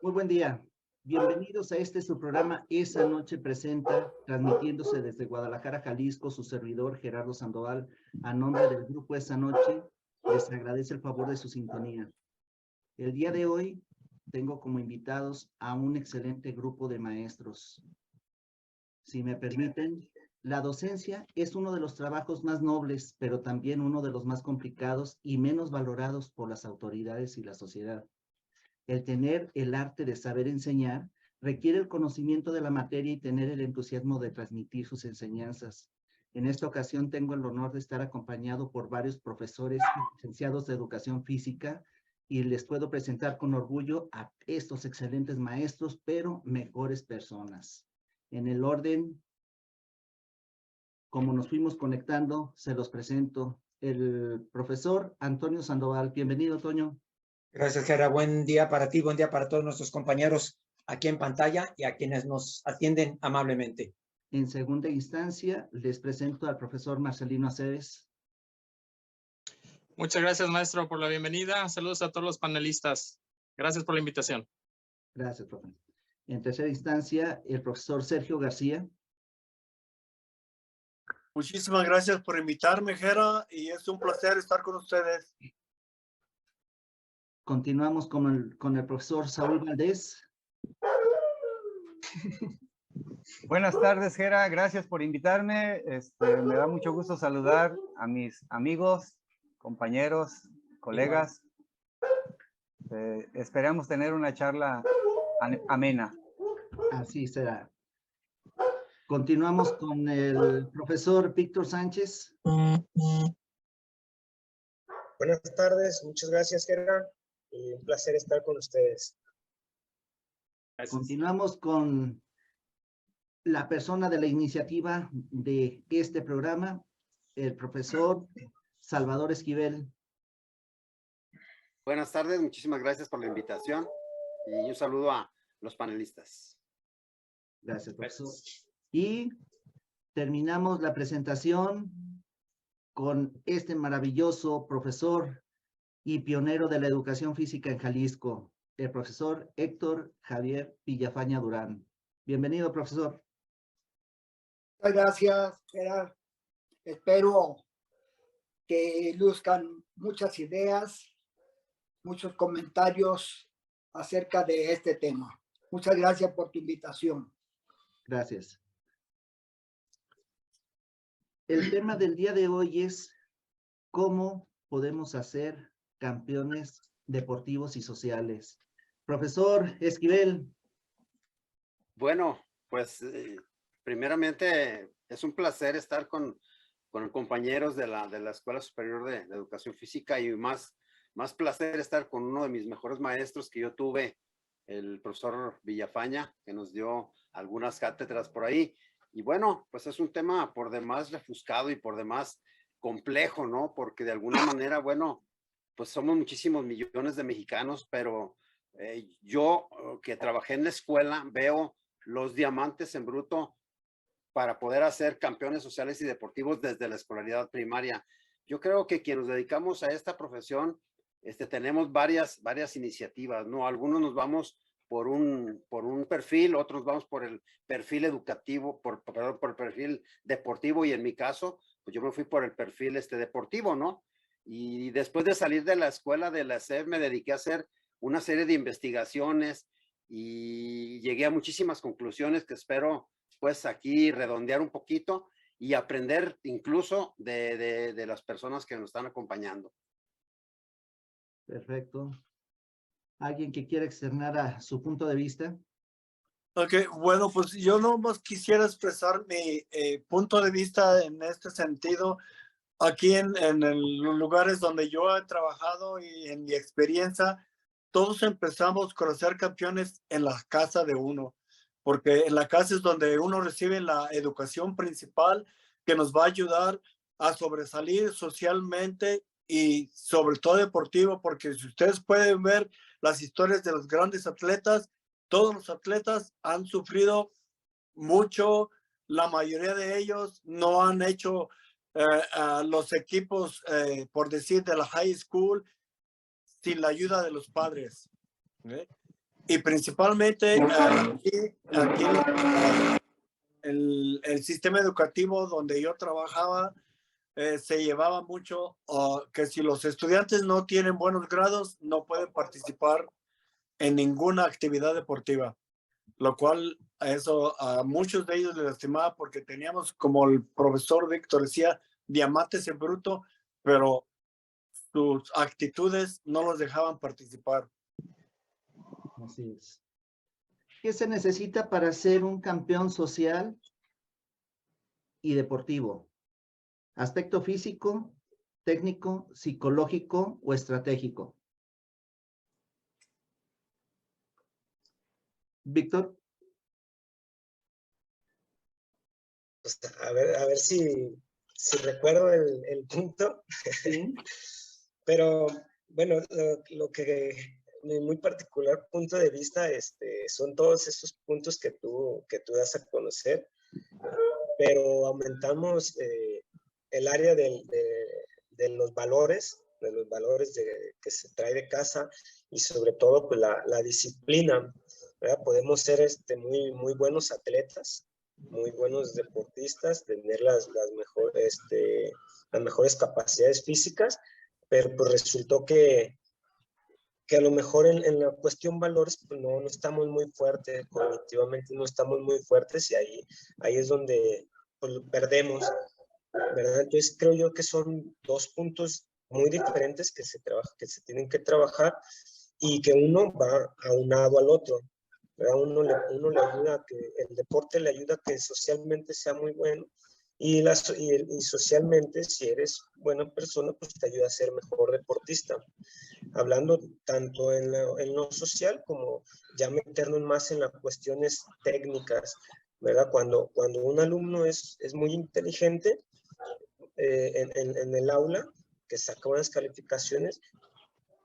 Muy buen día. Bienvenidos a este su programa Esa Noche Presenta, transmitiéndose desde Guadalajara, Jalisco, su servidor Gerardo Sandoval, a nombre del grupo Esa Noche, les agradece el favor de su sintonía. El día de hoy tengo como invitados a un excelente grupo de maestros. Si me permiten, la docencia es uno de los trabajos más nobles, pero también uno de los más complicados y menos valorados por las autoridades y la sociedad. El tener el arte de saber enseñar requiere el conocimiento de la materia y tener el entusiasmo de transmitir sus enseñanzas. En esta ocasión tengo el honor de estar acompañado por varios profesores y licenciados de educación física y les puedo presentar con orgullo a estos excelentes maestros, pero mejores personas. En el orden, como nos fuimos conectando, se los presento. El profesor Antonio Sandoval. Bienvenido, Toño. Gracias, Gerardo. Buen día para ti, buen día para todos nuestros compañeros aquí en pantalla y a quienes nos atienden amablemente. En segunda instancia, les presento al profesor Marcelino Aceves. Muchas gracias, maestro, por la bienvenida. Saludos a todos los panelistas. Gracias por la invitación. Gracias, profe. En tercera instancia, el profesor Sergio García. Muchísimas gracias por invitarme, Gera, y es un placer estar con ustedes. Continuamos con el profesor Saúl Valdés. Buenas tardes, Gera. Gracias por invitarme. Me da mucho gusto saludar a mis amigos, compañeros, colegas. Esperamos tener una charla amena. Así será. Continuamos con el profesor Víctor Sánchez. Buenas tardes, muchas gracias, Gerardo. Un placer estar con ustedes. Gracias. Continuamos con la persona de la iniciativa de este programa, el profesor Salvador Esquivel. Buenas tardes, muchísimas gracias por la invitación y un saludo a los panelistas. Gracias, profesor. Y terminamos la presentación con este maravilloso profesor y pionero de la educación física en Jalisco, el profesor Héctor Javier Villafaña Durán. Bienvenido, profesor. Muchas gracias, Gerard. Espero que luzcan muchas ideas, muchos comentarios acerca de este tema. Muchas gracias por tu invitación. Gracias. El tema del día de hoy es cómo podemos hacer campeones deportivos y sociales. Profesor Esquivel. Bueno, pues primeramente es un placer estar con compañeros de la Escuela Superior de Educación Física y más placer estar con uno de mis mejores maestros que yo tuve, el profesor Villafaña, que nos dio algunas cátedras por ahí. Y bueno, pues es un tema por demás refuscado y por demás complejo, ¿no? Porque de alguna manera, bueno, pues somos muchísimos millones de mexicanos, pero yo que trabajé en la escuela veo los diamantes en bruto para poder hacer campeones sociales y deportivos desde la escolaridad primaria. Yo creo que quienes nos dedicamos a esta profesión, tenemos varias iniciativas, ¿no? Algunos nos vamos por un perfil, otros vamos por el perfil educativo, por el perfil deportivo, y en mi caso, pues yo me fui por el perfil deportivo, ¿no? Y después de salir de la escuela de la SEP, me dediqué a hacer una serie de investigaciones y llegué a muchísimas conclusiones que espero pues aquí redondear un poquito y aprender incluso de las personas que nos están acompañando. Perfecto. ¿Alguien que quiera externar a su punto de vista? Ok, bueno, pues yo nomás quisiera expresar mi punto de vista en este sentido. Aquí en los lugares donde yo he trabajado y en mi experiencia, todos empezamos con ser campeones en la casa de uno, porque en la casa es donde uno recibe la educación principal que nos va a ayudar a sobresalir socialmente y sobre todo deportivo, porque si ustedes pueden ver las historias de los grandes atletas, todos los atletas han sufrido mucho, la mayoría de ellos no han hecho los equipos, por decir, de la high school sin la ayuda de los padres. y principalmente aquí el sistema educativo donde yo trabajaba se llevaba mucho que si los estudiantes no tienen buenos grados, no pueden participar en ninguna actividad deportiva, lo cual eso a muchos de ellos les lastimaba porque teníamos, como el profesor Víctor decía, diamantes en bruto, pero sus actitudes no los dejaban participar. Así es. ¿Qué se necesita para ser un campeón social y deportivo? ¿Aspecto físico, técnico, psicológico o estratégico? Víctor. Pues, a ver si recuerdo el punto. Sí. Pero bueno, lo que mi muy particular punto de vista son todos esos puntos que tú das a conocer, pero aumentamos el área de los valores, que se trae de casa y sobre todo pues, la disciplina, ¿verdad? Podemos ser muy buenos atletas, muy buenos deportistas, tener las mejores capacidades físicas, pero pues resultó que a lo mejor en la cuestión valores pues no estamos muy fuertes, cognitivamente no estamos muy fuertes y ahí es donde pues, perdemos, ¿verdad? Entonces creo yo que son dos puntos muy diferentes que se tienen que trabajar y que uno va aunado al otro, ¿verdad? Uno le ayuda a que el deporte le ayuda a que socialmente sea muy bueno y socialmente, si eres buena persona, pues te ayuda a ser mejor deportista. Hablando tanto en lo social como ya meternos más en las cuestiones técnicas, ¿verdad? Cuando un alumno es muy inteligente en el aula, que saca buenas calificaciones,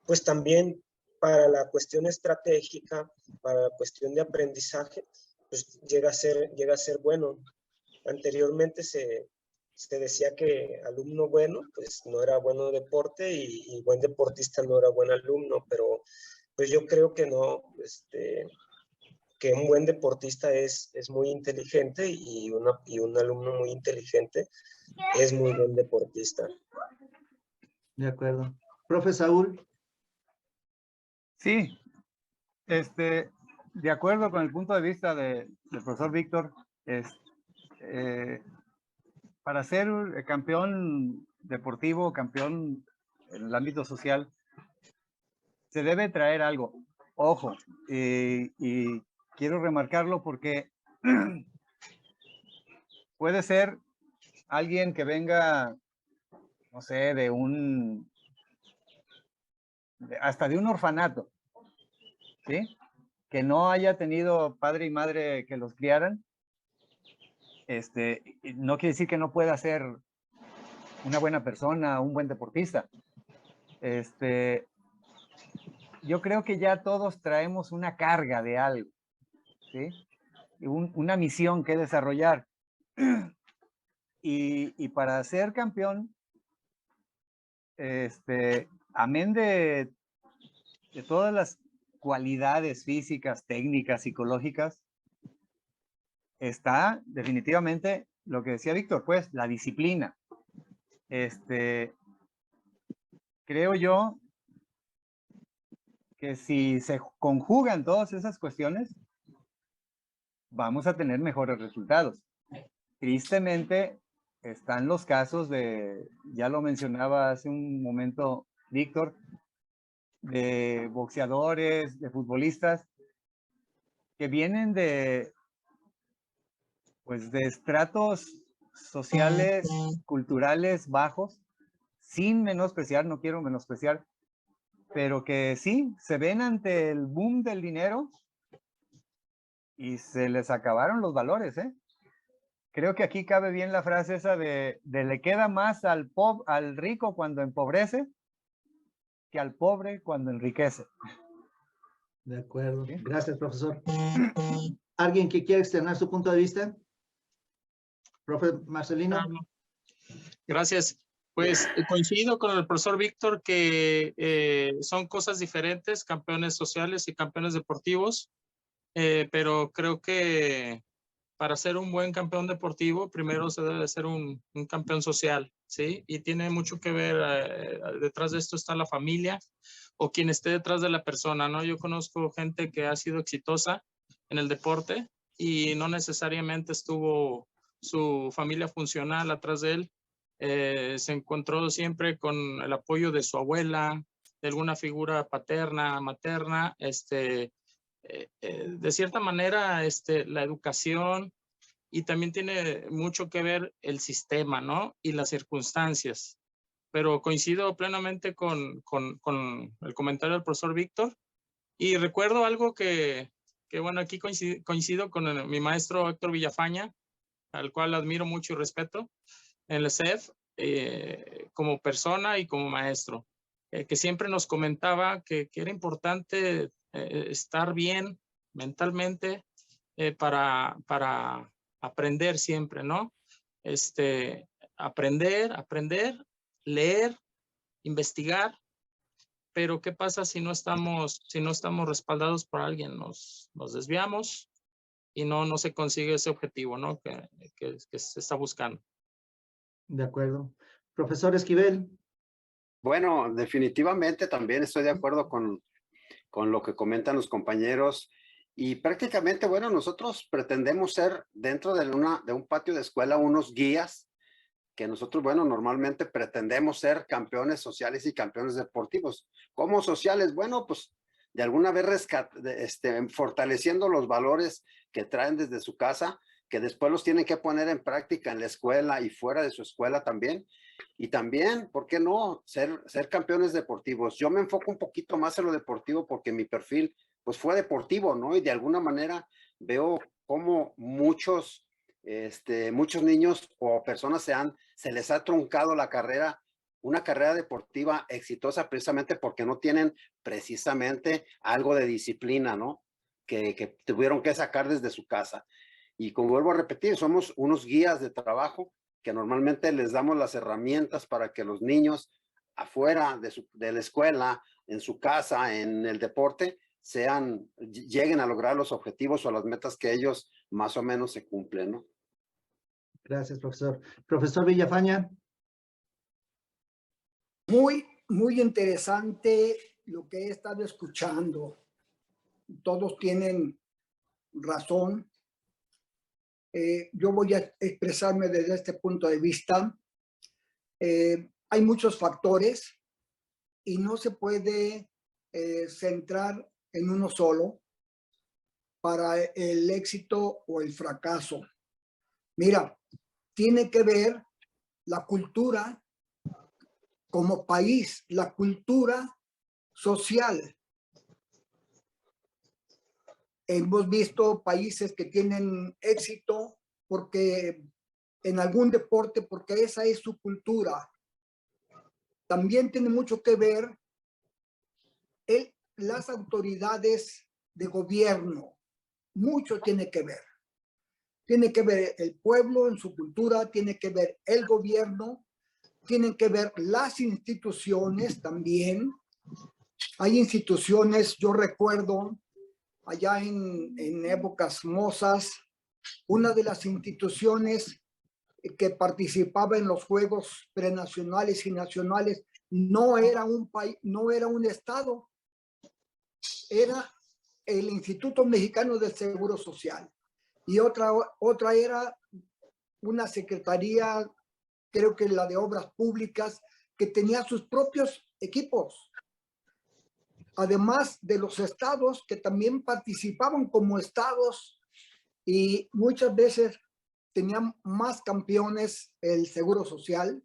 pues también para la cuestión estratégica, para la cuestión de aprendizaje, pues llega a ser bueno. Anteriormente se decía que alumno bueno, pues no era bueno deporte y buen deportista no era buen alumno, pero pues yo creo que no, que un buen deportista es muy inteligente y un alumno muy inteligente es muy buen deportista. De acuerdo. Profe Saúl. Sí, de acuerdo con el punto de vista del profesor Víctor, para ser campeón deportivo, campeón en el ámbito social, se debe traer algo. Ojo, y quiero remarcarlo porque puede ser alguien que venga, no sé, hasta de un orfanato, ¿sí? Que no haya tenido padre y madre que los criaran, no quiere decir que no pueda ser una buena persona, un buen deportista. Yo creo que ya todos traemos una carga de algo, ¿sí? Una misión que desarrollar. Y para ser campeón, amén de todas las cualidades físicas, técnicas, psicológicas, está definitivamente lo que decía Víctor, pues, la disciplina. Creo yo que si se conjugan todas esas cuestiones, vamos a tener mejores resultados. Tristemente, están los casos ya lo mencionaba hace un momento Víctor, de boxeadores, de futbolistas, que vienen de estratos sociales, culturales bajos, sin menospreciar, no quiero menospreciar, pero que sí, se ven ante el boom del dinero y se les acabaron los valores, ¿eh? Creo que aquí cabe bien la frase esa de le queda más al rico cuando empobrece que al pobre cuando enriquece. De acuerdo. Gracias, profesor. ¿Alguien que quiera externar su punto de vista? Profe Marcelino. Gracias. Pues coincido con el profesor Víctor que son cosas diferentes, campeones sociales y campeones deportivos, pero creo que para ser un buen campeón deportivo, primero se debe ser un campeón social, ¿sí? Y tiene mucho que ver, detrás de esto está la familia o quien esté detrás de la persona, ¿no? Yo conozco gente que ha sido exitosa en el deporte y no necesariamente estuvo su familia funcional atrás de él. Se encontró siempre con el apoyo de su abuela, de alguna figura paterna, materna, de cierta manera, la educación y también tiene mucho que ver el sistema, ¿no? Y las circunstancias. Pero coincido plenamente con el comentario del profesor Víctor y recuerdo algo que bueno, aquí coincido con mi maestro Héctor Villafaña, al cual admiro mucho y respeto en el CEF, como persona y como maestro, que siempre nos comentaba que era importante estar bien mentalmente para aprender siempre, ¿no? Aprender, leer, investigar, pero ¿qué pasa si no estamos respaldados por alguien? Nos desviamos y no se consigue ese objetivo, ¿no? Que se está buscando. De acuerdo. Profesor Esquivel. Bueno, definitivamente también estoy de acuerdo con lo que comentan los compañeros y prácticamente, bueno, nosotros pretendemos ser dentro de un patio de escuela unos guías que nosotros, bueno, normalmente pretendemos ser campeones sociales y campeones deportivos. ¿Cómo sociales? Bueno, pues de alguna vez fortaleciendo los valores que traen desde su casa, que después los tienen que poner en práctica en la escuela y fuera de su escuela también. Y también, ¿por qué no? Ser campeones deportivos. Yo me enfoco un poquito más en lo deportivo porque mi perfil, pues fue deportivo, ¿no? Y de alguna manera veo cómo muchos niños o personas se les ha truncado la carrera, una carrera deportiva exitosa precisamente porque no tienen precisamente algo de disciplina, ¿no? Que tuvieron que sacar desde su casa. Y como vuelvo a repetir, somos unos guías de trabajo que normalmente les damos las herramientas para que los niños afuera de la escuela, en su casa, en el deporte, lleguen a lograr los objetivos o las metas que ellos más o menos se cumplen, ¿no? Gracias, profesor. Profesor Villafaña. Muy interesante lo que he estado escuchando. Todos tienen razón. Yo voy a expresarme desde este punto de vista. Hay muchos factores y no se puede centrar en uno solo para el éxito o el fracaso. Mira, tiene que ver la cultura como país, la cultura social. Hemos visto países que tienen éxito porque en algún deporte, porque esa es su cultura. También tiene mucho que ver las autoridades de gobierno. Mucho tiene que ver. Tiene que ver el pueblo en su cultura, tiene que ver el gobierno, tienen que ver las instituciones también. Hay instituciones, yo recuerdo allá en épocas mozas, una de las instituciones que participaba en los juegos prenacionales y nacionales no era un país, no era un estado, era el Instituto Mexicano del Seguro Social. Y otra era una secretaría, creo que la de Obras Públicas, que tenía sus propios equipos. Además de los estados que también participaban como estados y muchas veces tenían más campeones el Seguro Social.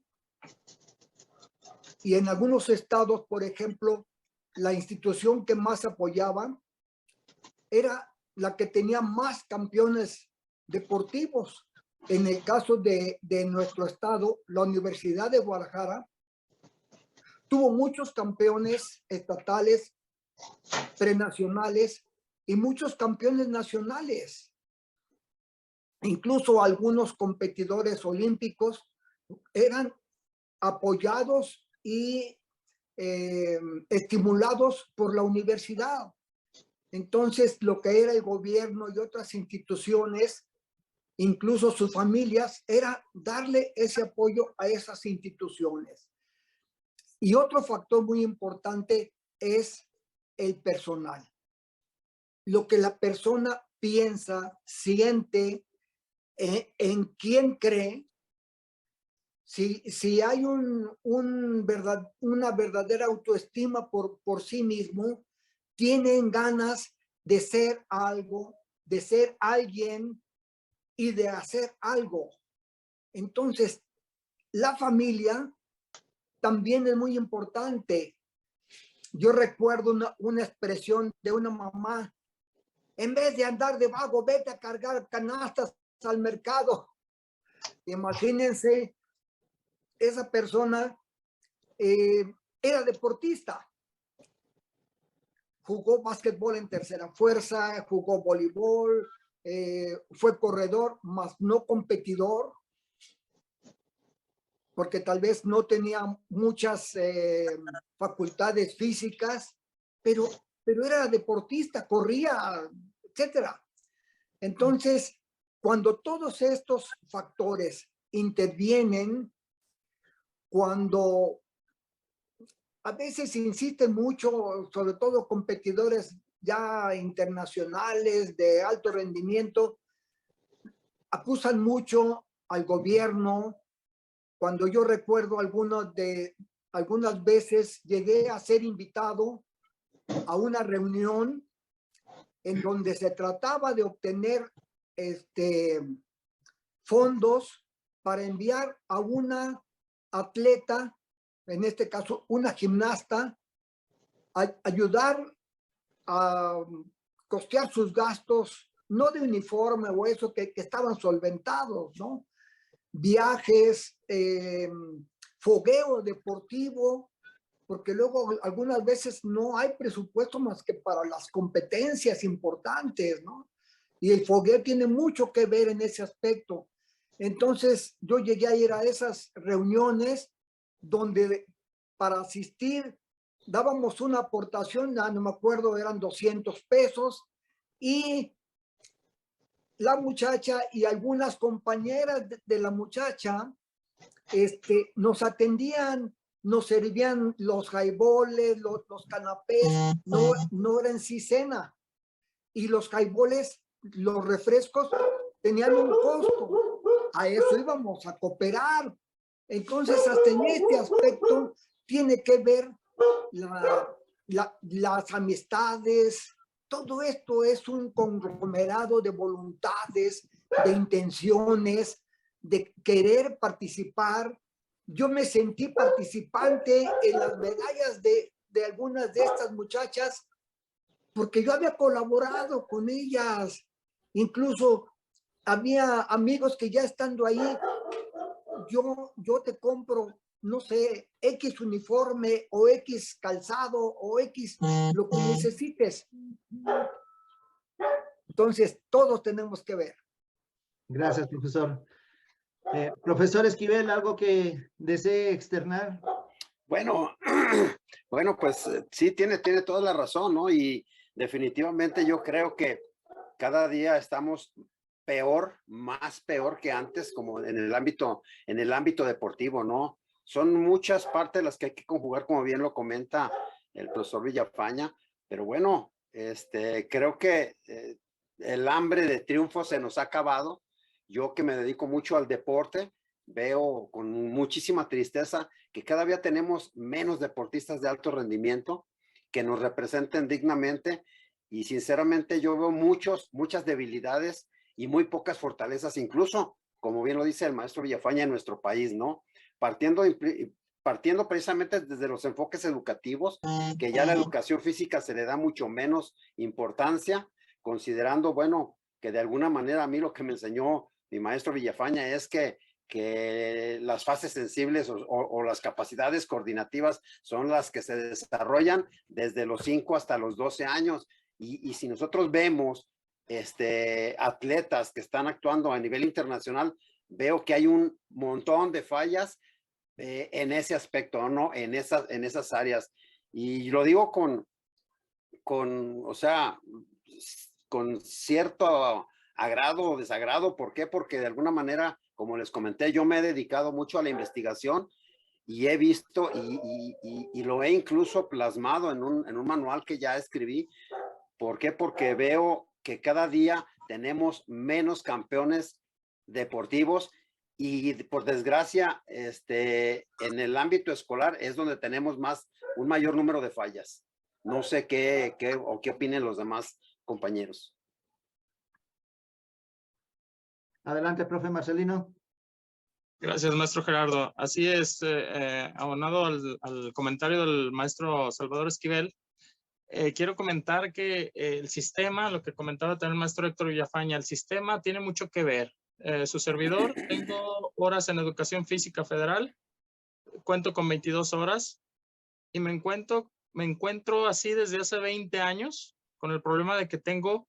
Y en algunos estados, por ejemplo, la institución que más apoyaba era la que tenía más campeones deportivos. En el caso de nuestro estado, la Universidad de Guadalajara tuvo muchos campeones estatales, prenacionales y muchos campeones nacionales. Incluso algunos competidores olímpicos eran apoyados y estimulados por la universidad. Entonces, lo que era el gobierno y otras instituciones, incluso sus familias, era darle ese apoyo a esas instituciones. Y otro factor muy importante es el personal. Lo que la persona piensa, siente, en quién cree. Si hay una verdadera autoestima por sí mismo, tienen ganas de ser algo, de ser alguien y de hacer algo. Entonces, la familia también es muy importante. Yo recuerdo una expresión de una mamá: en vez de andar de vago, vete a cargar canastas al mercado. Imagínense, esa persona era deportista. Jugó básquetbol en tercera fuerza, jugó voleibol, fue corredor, mas no competidor, porque tal vez no tenía muchas facultades físicas, pero era deportista, corría, etcétera. Entonces, cuando todos estos factores intervienen, cuando a veces insisten mucho, sobre todo competidores ya internacionales de alto rendimiento, acusan mucho al gobierno. Cuando yo recuerdo algunas veces llegué a ser invitado a una reunión en donde se trataba de obtener fondos para enviar a una atleta, en este caso una gimnasta, a ayudar a costear sus gastos, no de uniforme o eso, que estaban solventados, ¿no? Viajes, fogueo deportivo, porque luego algunas veces no hay presupuesto más que para las competencias importantes, ¿no? Y el fogueo tiene mucho que ver en ese aspecto. Entonces, yo llegué a ir a esas reuniones donde para asistir dábamos una aportación, no me acuerdo, eran 200 pesos, y la muchacha y algunas compañeras de la muchacha nos atendían, nos servían los jaiboles, los canapés, no era en sí cena. Y los jaiboles, los refrescos, tenían un costo. A eso íbamos a cooperar. Entonces, hasta en este aspecto tiene que ver las amistades. Todo esto es un conglomerado de voluntades, de intenciones, de querer participar. Yo me sentí participante en las medallas de algunas de estas muchachas, porque yo había colaborado con ellas. Incluso había amigos que ya estando ahí, yo te compro, no sé, X uniforme o X calzado o X lo que necesites. Entonces, todos tenemos que ver. Gracias, profesor. Profesor Esquivel, ¿algo que desee externar? Bueno, pues sí, tiene toda la razón, ¿no? Y definitivamente yo creo que cada día estamos peor, más peor que antes, como en el ámbito deportivo, ¿no? Son muchas partes las que hay que conjugar, como bien lo comenta el profesor Villafaña, pero bueno, creo que el hambre de triunfo se nos ha acabado. Yo que me dedico mucho al deporte, veo con muchísima tristeza que cada día tenemos menos deportistas de alto rendimiento que nos representen dignamente, y sinceramente yo veo muchas debilidades y muy pocas fortalezas, incluso, como bien lo dice el maestro Villafaña, en nuestro país, ¿no? Partiendo precisamente desde los enfoques educativos, que ya la educación física se le da mucho menos importancia, considerando, bueno, que de alguna manera a mí lo que me enseñó mi maestro Villafaña es que las fases sensibles o las capacidades coordinativas son las que se desarrollan desde los 5 hasta los 12 años. Y si nosotros vemos atletas que están actuando a nivel internacional, veo que hay un montón de fallas en ese aspecto, ¿no? En esas áreas. Y lo digo o sea, con cierto agrado o desagrado. ¿Por qué? Porque de alguna manera, como les comenté, yo me he dedicado mucho a la investigación y he visto y lo he incluso plasmado en un manual que ya escribí. ¿Por qué? Porque veo que cada día tenemos menos campeones deportivos y por desgracia, en el ámbito escolar es donde tenemos un mayor número de fallas. No sé qué opinen los demás compañeros. Adelante, profe Marcelino. Gracias, maestro Gerardo. Así es, abonado al comentario del maestro Salvador Esquivel, quiero comentar que el sistema, lo que comentaba también el maestro Héctor Villafaña, el sistema tiene mucho que ver. Su servidor, tengo horas en educación física federal, cuento con 22 horas y me encuentro así desde hace 20 años con el problema de que tengo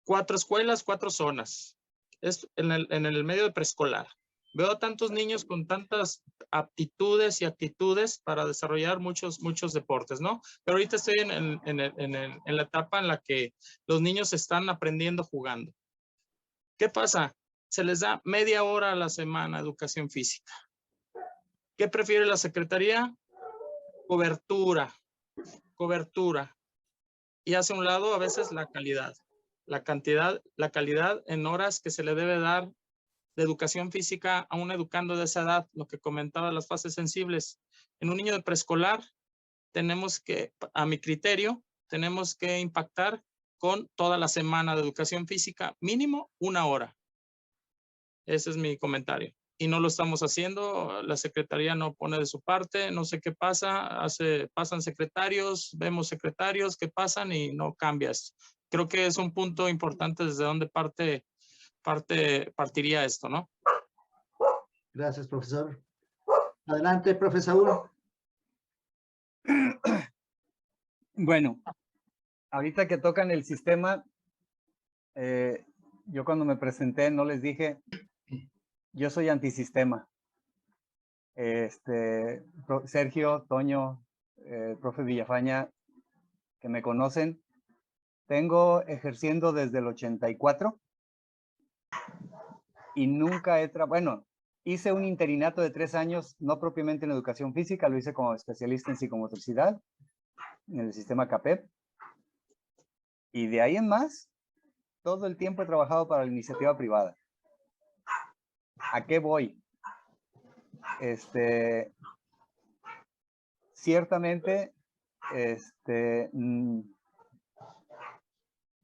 4 escuelas, 4 zonas. Es en el medio de preescolar. Veo a tantos niños con tantas aptitudes y actitudes para desarrollar muchos deportes, ¿no? Pero ahorita estoy en la etapa en la que los niños están aprendiendo jugando. ¿Qué pasa? Se les da media hora a la semana educación física. ¿Qué prefiere la Secretaría? Cobertura. Y hacia un lado a veces la calidad. La calidad en horas que se le debe dar de educación física a un educando de esa edad, lo que comentaba, las fases sensibles. En un niño de preescolar tenemos que, a mi criterio, tenemos que impactar con toda la semana de educación física, mínimo 1 hora. Ese es mi comentario. Y no lo estamos haciendo, la Secretaría no pone de su parte, no sé qué pasa, pasan secretarios, vemos secretarios que pasan y no cambias. Creo que es un punto importante desde donde partiría esto, ¿no? Gracias, profesor. Adelante, profesor. Bueno, ahorita que tocan el sistema, yo cuando me presenté no les dije, yo soy antisistema. Sergio, Toño, profe Villafaña, que me conocen, tengo ejerciendo desde el 84 y nunca bueno, hice un interinato de 3 años, no propiamente en educación física, lo hice como especialista en psicomotricidad, en el sistema CAPEP. Y de ahí en más, todo el tiempo he trabajado para la iniciativa privada. ¿A qué voy? Ciertamente,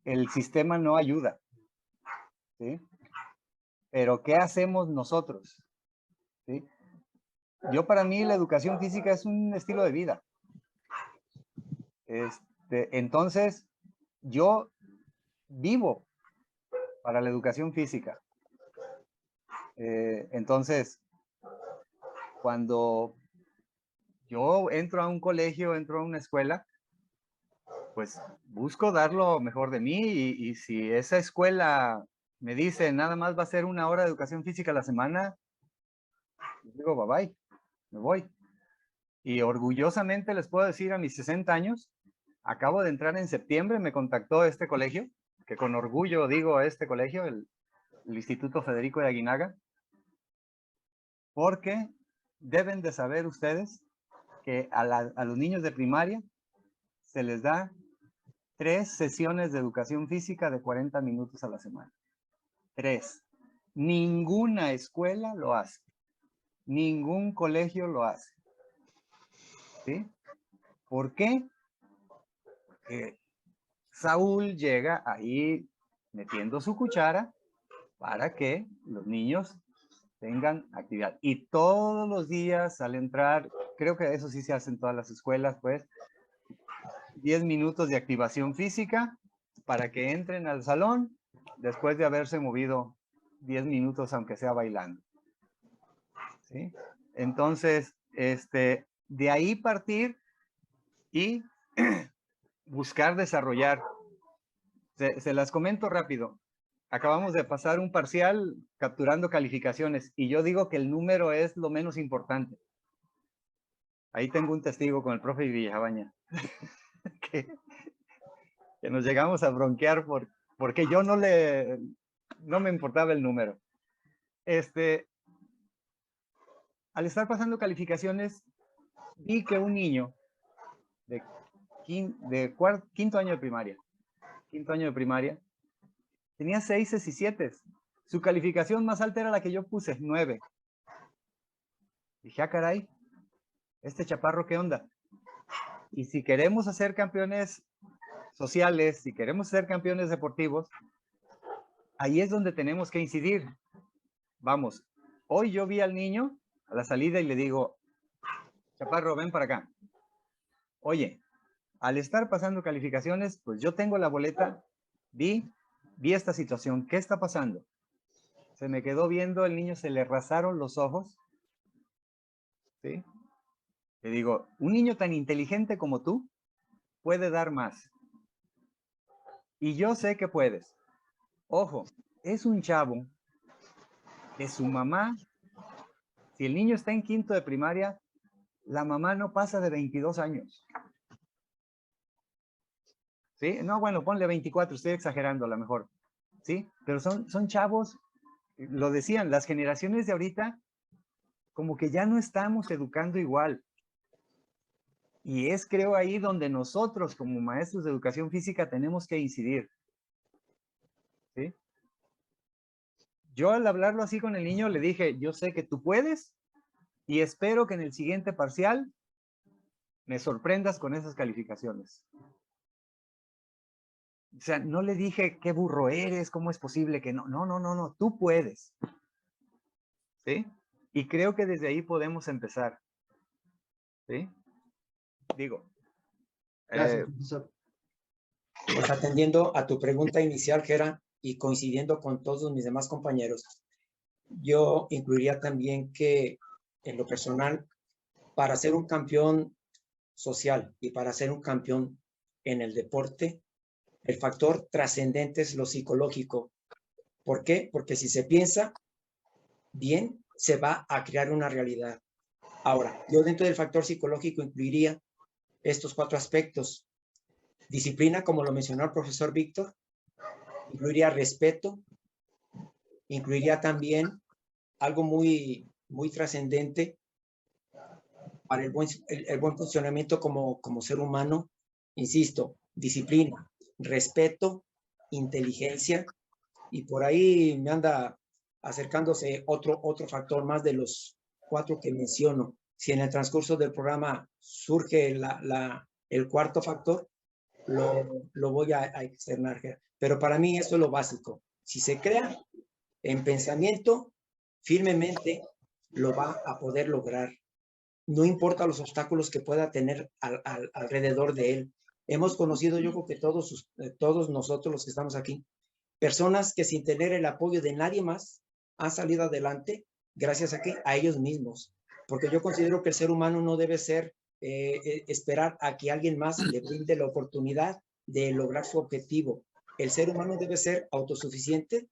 el sistema no ayuda, ¿sí? Pero ¿qué hacemos nosotros? ¿Sí? Para mí la educación física es un estilo de vida. Entonces, yo vivo para la educación física. Entonces, cuando yo entro a un colegio, entro a una escuela, pues busco dar lo mejor de mí y si esa escuela me dice nada más va a ser 1 hora de educación física a la semana, digo bye bye, me voy. Y orgullosamente les puedo decir a mis 60 años, acabo de entrar en septiembre, me contactó este colegio, que con orgullo digo este colegio, el Instituto Federico de Aguinaga, porque deben de saber ustedes que a los niños de primaria se les da 3 sesiones de educación física de 40 minutos a la semana. 3. Ninguna escuela lo hace. Ningún colegio lo hace. ¿Sí? ¿Por qué? Porque Saúl llega ahí metiendo su cuchara para que los niños tengan actividad. Y todos los días al entrar, creo que eso sí se hace en todas las escuelas, pues, 10 minutos de activación física para que entren al salón después de haberse movido 10 minutos, aunque sea bailando. ¿Sí? Entonces, de ahí partir y buscar desarrollar. Se las comento rápido. acabamos de pasar un parcial capturando calificaciones y yo digo que el número es lo menos importante. Ahí tengo un testigo con el profe Villabaña, que nos llegamos a bronquear porque yo no me importaba el número. Al estar pasando calificaciones, vi que un niño de quinto año de primaria, tenía 6 y 7. Su calificación más alta era la que yo puse, 9. Dije, ah, caray, este chaparro, ¿qué onda? Y si queremos hacer campeones sociales, si queremos ser campeones deportivos, ahí es donde tenemos que incidir. Vamos, hoy yo vi al niño a la salida y le digo, chaparro, ven para acá. Oye, al estar pasando calificaciones, pues yo tengo la boleta, vi esta situación, ¿qué está pasando? Se me quedó viendo, el niño se le rasaron los ojos, ¿sí? Le digo, un niño tan inteligente como tú puede dar más. Y yo sé que puedes. Ojo, es un chavo que su mamá, si el niño está en quinto de primaria, la mamá no pasa de 22 años. ¿Sí? No, bueno, ponle 24, estoy exagerando a lo mejor. ¿Sí? Pero son chavos, lo decían, las generaciones de ahorita, como que ya no estamos educando igual. Y es, creo, ahí donde nosotros, como maestros de educación física, tenemos que incidir. ¿Sí? Yo al hablarlo así con el niño, le dije, yo sé que tú puedes y espero que en el siguiente parcial me sorprendas con esas calificaciones. O sea, no le dije qué burro eres, cómo es posible que no. No, tú puedes. ¿Sí? Y creo que desde ahí podemos empezar. ¿Sí? Digo. Gracias, profesor. Pues atendiendo a tu pregunta inicial, Gera, y coincidiendo con todos mis demás compañeros, yo incluiría también que en lo personal, para ser un campeón social y para ser un campeón en el deporte, el factor trascendente es lo psicológico. ¿Por qué? Porque si se piensa bien, se va a crear una realidad. Ahora, yo dentro del factor psicológico incluiría estos 4 aspectos. Disciplina, como lo mencionó el profesor Víctor, incluiría respeto, incluiría también algo muy trascendente para el buen funcionamiento como ser humano. Insisto, disciplina, respeto, inteligencia, y por ahí me anda acercándose otro factor más de los 4 que menciono. Si en el transcurso del programa surge el cuarto factor, lo voy a externar. Pero para mí eso es lo básico. Si se crea en pensamiento, firmemente lo va a poder lograr. No importa los obstáculos que pueda tener alrededor de él. Hemos conocido, yo creo que todos nosotros los que estamos aquí, personas que sin tener el apoyo de nadie más han salido adelante gracias a ellos mismos. Porque yo considero que el ser humano no debe ser esperar a que alguien más le brinde la oportunidad de lograr su objetivo. El ser humano debe ser autosuficiente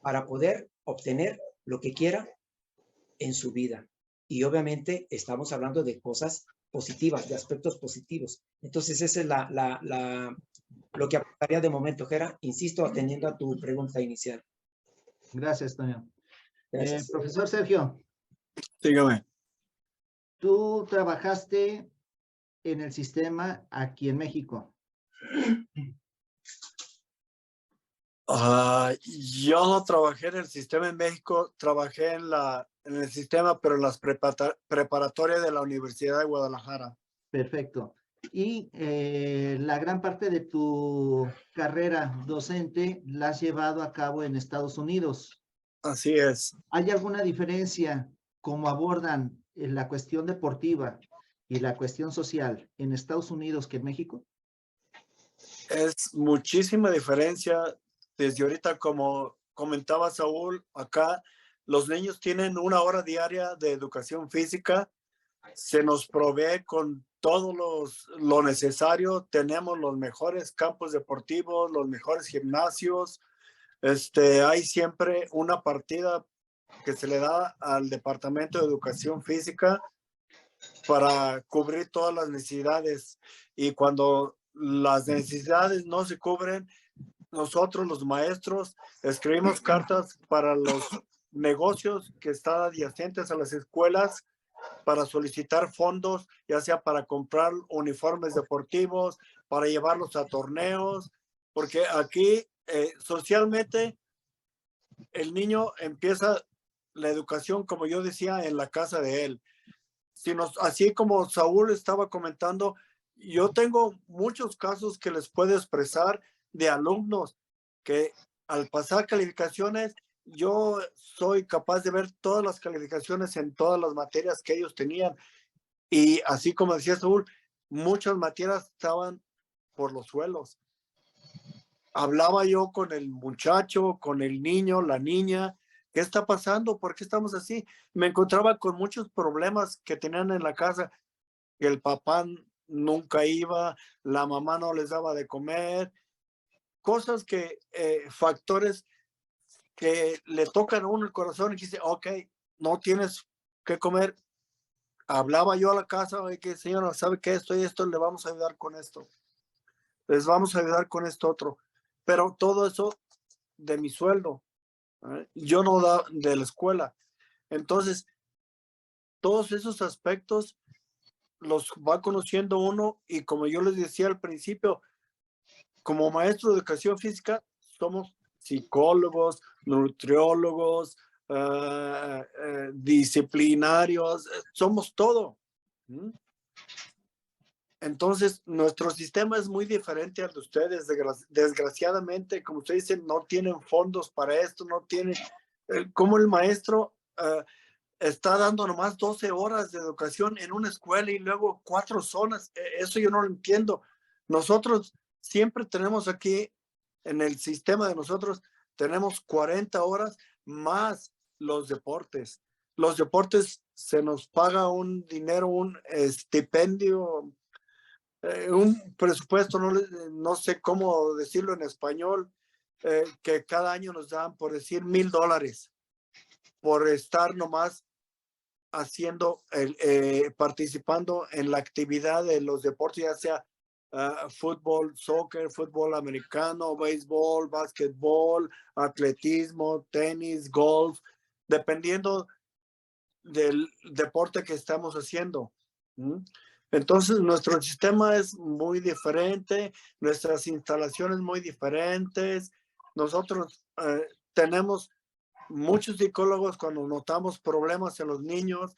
para poder obtener lo que quiera en su vida. Y obviamente estamos hablando de cosas positivas, de aspectos positivos. Entonces esa es lo que aportaría de momento, Gera, insisto, atendiendo a tu pregunta inicial. Gracias, Toño. Gracias. Profesor Sergio. Dígame. Tú trabajaste en el sistema aquí en México. Yo no trabajé en el sistema en México, trabajé en el sistema, pero en las preparatorias de la Universidad de Guadalajara. Perfecto. Y la gran parte de tu carrera docente la has llevado a cabo en Estados Unidos. Así es. ¿Hay alguna diferencia cómo abordan la cuestión deportiva y la cuestión social en Estados Unidos que en México? Es muchísima diferencia. Desde ahorita, como comentaba Saúl, acá los niños tienen 1 hora diaria de educación física. Se nos provee con todo lo necesario. Tenemos los mejores campos deportivos, los mejores gimnasios. hay siempre una partida que se le da al Departamento de Educación Física para cubrir todas las necesidades. Y cuando las necesidades no se cubren, nosotros los maestros escribimos cartas para los negocios que están adyacentes a las escuelas para solicitar fondos, ya sea para comprar uniformes deportivos, para llevarlos a torneos, porque aquí socialmente el niño empieza la educación, como yo decía, en la casa de él. Así como Saúl estaba comentando, yo tengo muchos casos que les puedo expresar de alumnos que al pasar calificaciones, yo soy capaz de ver todas las calificaciones en todas las materias que ellos tenían. Y así como decía Saúl, muchas materias estaban por los suelos. Hablaba yo con el muchacho, con el niño, la niña, ¿qué está pasando? ¿Por qué estamos así? Me encontraba con muchos problemas que tenían en la casa, que el papá nunca iba, la mamá no les daba de comer, cosas que, factores que le tocan a uno el corazón y dice, ok, no tienes que comer. Hablaba yo a la casa, oye, que señora, ¿sabe qué? Esto y esto, le vamos a ayudar con esto. Les vamos a ayudar con esto otro. Pero todo eso de mi sueldo. Yo no da de la escuela. Entonces, todos esos aspectos los va conociendo uno y como yo les decía al principio, como maestro de educación física, somos psicólogos, nutriólogos, disciplinarios, somos todo. Entonces, nuestro sistema es muy diferente al de ustedes. Desgraciadamente, como ustedes dicen, no tienen fondos para esto, no tienen, como el maestro está dando nomás 12 horas de educación en una escuela y luego 4 zonas. Eso yo no lo entiendo. Nosotros siempre tenemos aquí, en el sistema de nosotros, tenemos 40 horas más los deportes. Los deportes se nos paga un dinero, un estipendio, un presupuesto, no sé cómo decirlo en español, que cada año nos dan, por decir, $1,000 por estar nomás haciendo, participando en la actividad de los deportes, ya sea fútbol, soccer, fútbol americano, béisbol, básquetbol, atletismo, tenis, golf, dependiendo del deporte que estamos haciendo. Entonces, nuestro sistema es muy diferente, nuestras instalaciones muy diferentes. Nosotros tenemos muchos psicólogos cuando notamos problemas en los niños,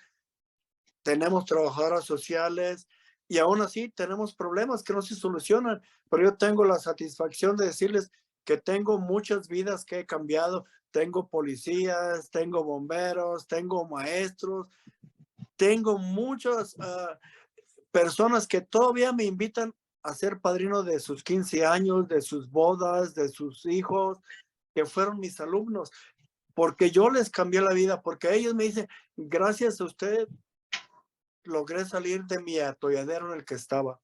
tenemos trabajadoras sociales y aún así tenemos problemas que no se solucionan, pero yo tengo la satisfacción de decirles que tengo muchas vidas que he cambiado, tengo policías, tengo bomberos, tengo maestros, tengo muchas personas que todavía me invitan a ser padrino de sus 15 años, de sus bodas, de sus hijos, que fueron mis alumnos, porque yo les cambié la vida, porque ellos me dicen, gracias a usted, logré salir de mi atolladero en el que estaba.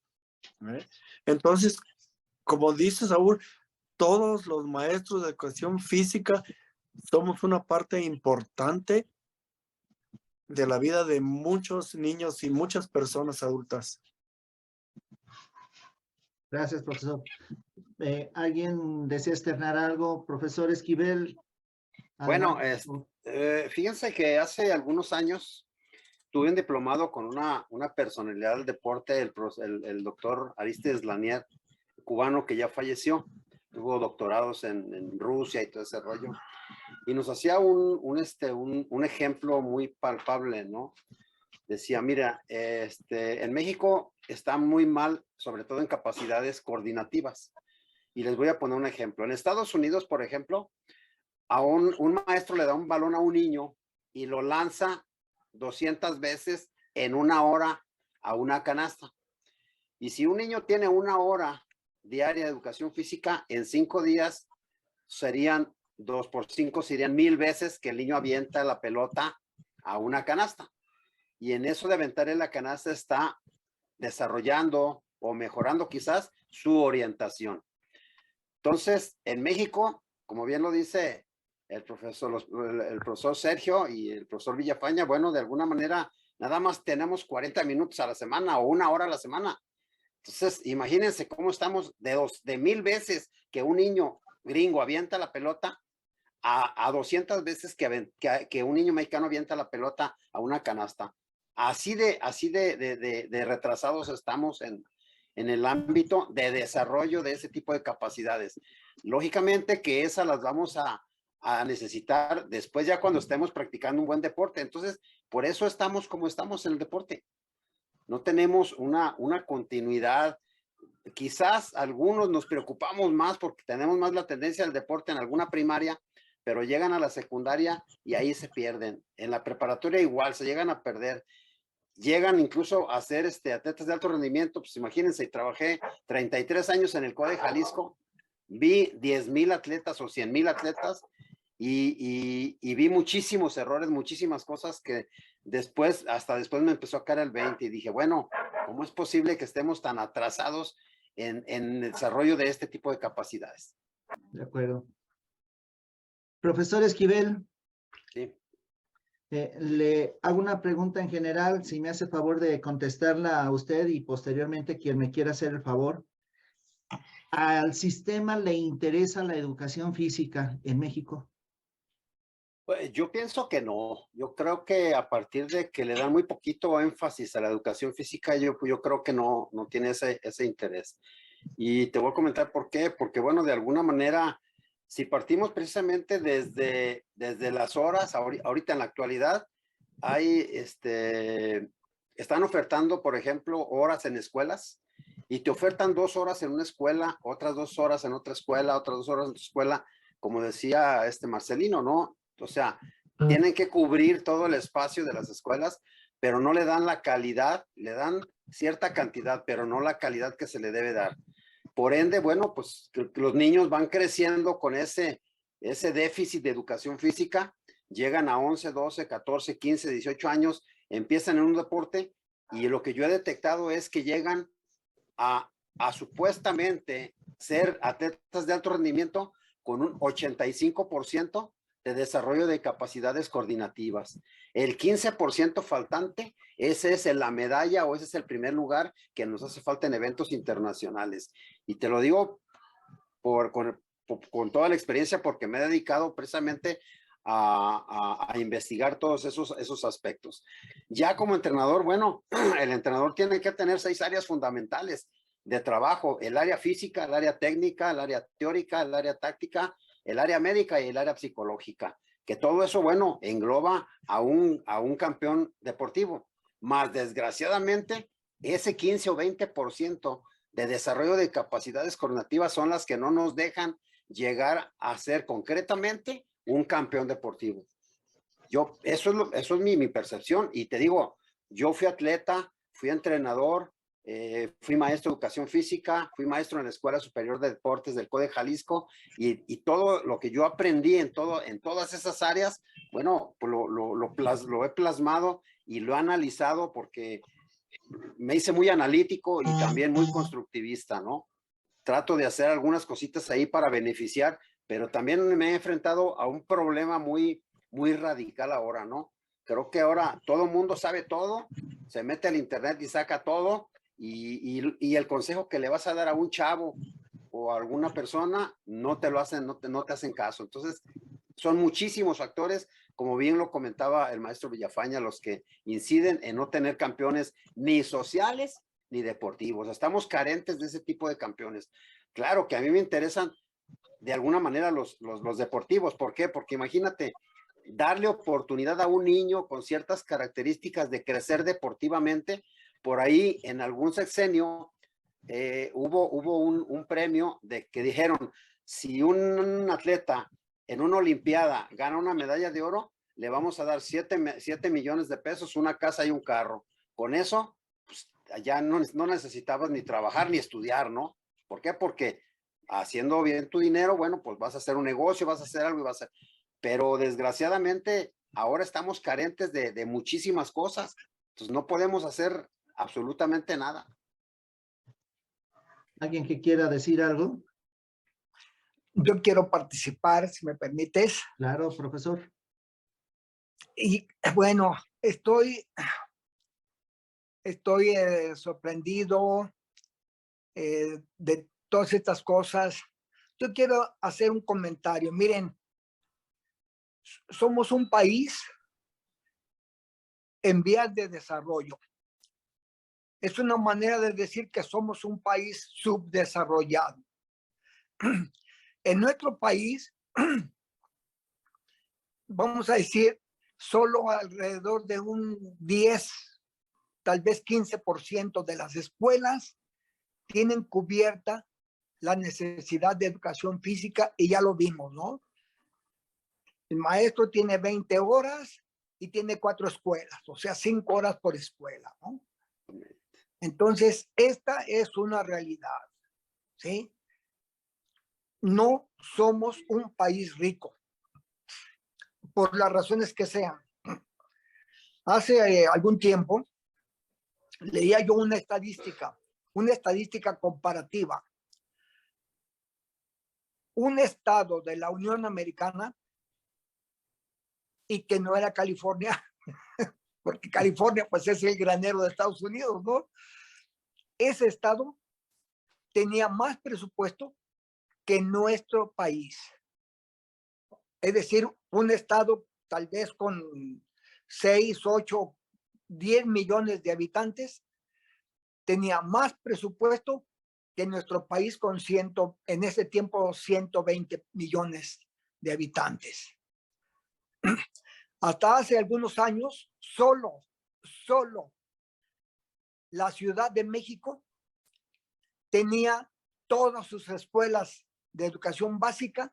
Entonces, como dice Saúl, todos los maestros de educación física somos una parte importante de la vida de muchos niños y muchas personas adultas. Gracias, profesor. ¿Alguien desea externar algo? Profesor Esquivel. Bueno, fíjense que hace algunos años tuve un diplomado con una personalidad del deporte, el doctor Aristides Lanier, cubano que ya falleció. Tuvo doctorados en Rusia y todo ese rollo. Y nos hacía un ejemplo muy palpable, ¿no? Decía, mira, en México está muy mal, sobre todo en capacidades coordinativas. Y les voy a poner un ejemplo. En Estados Unidos, por ejemplo, a un maestro le da un balón a un niño y lo lanza 200 veces en una hora a una canasta. Y si un niño tiene 1 hora diaria de educación física, en 5 días serían 2 por 5, serían 1000 veces que el niño avienta la pelota a una canasta. Y en eso de aventar en la canasta está desarrollando o mejorando quizás su orientación. Entonces, en México como bien lo dice el profesor Sergio y el profesor Villafaña, bueno, de alguna manera, nada más tenemos 40 minutos a la semana o 1 hora a la semana. Entonces, imagínense cómo estamos de 1000 veces que un niño gringo avienta la pelota a 200 veces que un niño mexicano avienta la pelota a una canasta. Así de retrasados estamos en el ámbito de desarrollo de ese tipo de capacidades. Lógicamente que esas las vamos a necesitar después ya cuando estemos practicando un buen deporte. Entonces, por eso estamos como estamos en el deporte. No tenemos una continuidad. Quizás algunos nos preocupamos más porque tenemos más la tendencia al deporte en alguna primaria, pero llegan a la secundaria y ahí se pierden. En la preparatoria igual, se llegan a perder. Llegan incluso a ser atletas de alto rendimiento. Pues imagínense, trabajé 33 años en el CODE Jalisco, vi 10,000 atletas o 100,000 atletas y vi muchísimos errores, muchísimas cosas que hasta después me empezó a caer el 20 y dije, bueno, ¿cómo es posible que estemos tan atrasados en el desarrollo de este tipo de capacidades? De acuerdo. Profesor Esquivel. Sí. Le hago una pregunta en general, si me hace favor de contestarla a usted y posteriormente quien me quiera hacer el favor. ¿Al sistema le interesa la educación física en México? Pues yo pienso que no. Yo creo que a partir de que le dan muy poquito énfasis a la educación física, yo creo que no tiene ese interés. Y te voy a comentar por qué. Porque, bueno, de alguna manera, si partimos precisamente desde las horas, ahorita en la actualidad, están ofertando, por ejemplo, horas en escuelas y te ofertan 2 horas en una escuela, otras 2 horas en otra escuela, otras 2 horas en otra escuela, como decía Marcelino, ¿no? O sea, tienen que cubrir todo el espacio de las escuelas, pero no le dan la calidad, le dan cierta cantidad, pero no la calidad que se le debe dar. Por ende, bueno, pues los niños van creciendo con ese déficit de educación física, llegan a 11, 12, 14, 15, 18 años, empiezan en un deporte y lo que yo he detectado es que llegan a supuestamente ser atletas de alto rendimiento con un 85% de desarrollo de capacidades coordinativas. El 15% faltante, ese es la medalla o ese es el primer lugar que nos hace falta en eventos internacionales. Y te lo digo con toda la experiencia porque me he dedicado precisamente a investigar todos esos aspectos. Ya como entrenador, bueno, el entrenador tiene que tener 6 áreas fundamentales de trabajo: el área física, el área técnica, el área teórica, el área táctica, el área médica y el área psicológica, que todo eso, bueno, engloba a un campeón deportivo. Más desgraciadamente, ese 15 o 20% de desarrollo de capacidades coordinativas son las que no nos dejan llegar a ser concretamente un campeón deportivo. Eso es mi percepción, y te digo, yo fui atleta, fui entrenador, fui maestro de educación física, fui maestro en la Escuela Superior de Deportes del CODE Jalisco, y todo lo que yo aprendí en todas esas áreas, bueno, pues lo he plasmado y lo he analizado porque me hice muy analítico y también muy constructivista, ¿no? Trato de hacer algunas cositas ahí para beneficiar, pero también me he enfrentado a un problema muy radical ahora, ¿no? Creo que ahora todo el mundo sabe todo, se mete al internet y saca todo, y el consejo que le vas a dar a un chavo o a alguna persona no te lo hacen, no te hacen caso. Entonces, son muchísimos factores, como bien lo comentaba el maestro Villafaña, los que inciden en no tener campeones ni sociales ni deportivos. Estamos carentes de ese tipo de campeones. Claro que a mí me interesan de alguna manera los deportivos. ¿Por qué? Porque imagínate, darle oportunidad a un niño con ciertas características de crecer deportivamente. Por ahí en algún sexenio hubo un premio de que dijeron, si un atleta en una olimpiada gana una medalla de oro, le vamos a dar 7 millones de pesos, una casa y un carro. Con eso, pues ya no necesitabas ni trabajar ni estudiar, ¿no? ¿Por qué? Porque haciendo bien tu dinero, bueno, pues vas a hacer un negocio, vas a hacer algo y vas a... Pero desgraciadamente ahora estamos carentes de muchísimas cosas. Entonces no podemos hacer absolutamente nada. ¿Alguien que quiera decir algo? Yo quiero participar, si me permites. Claro, profesor. Y bueno, estoy sorprendido de todas estas cosas. Yo quiero hacer un comentario. Miren, somos un país en vías de desarrollo. Es una manera de decir que somos un país subdesarrollado. En nuestro país, vamos a decir, solo alrededor de un 10, tal vez 15% de las escuelas tienen cubierta la necesidad de educación física, y ya lo vimos, ¿no? El maestro tiene 20 horas y tiene 4 escuelas, o sea, 5 horas por escuela, ¿no? Entonces, esta es una realidad, ¿sí? No somos un país rico, por las razones que sean. Hace algún tiempo leía yo una estadística comparativa. Un estado de la Unión Americana, y que no era California, porque California pues es el granero de Estados Unidos, ¿no? Ese estado tenía más presupuesto que nuestro país. Es decir, un estado tal vez con 6, 8, 10 millones de habitantes tenía más presupuesto que nuestro país con en ese tiempo 120 millones de habitantes. Hasta hace algunos años, solo la Ciudad de México tenía todas sus escuelas de educación básica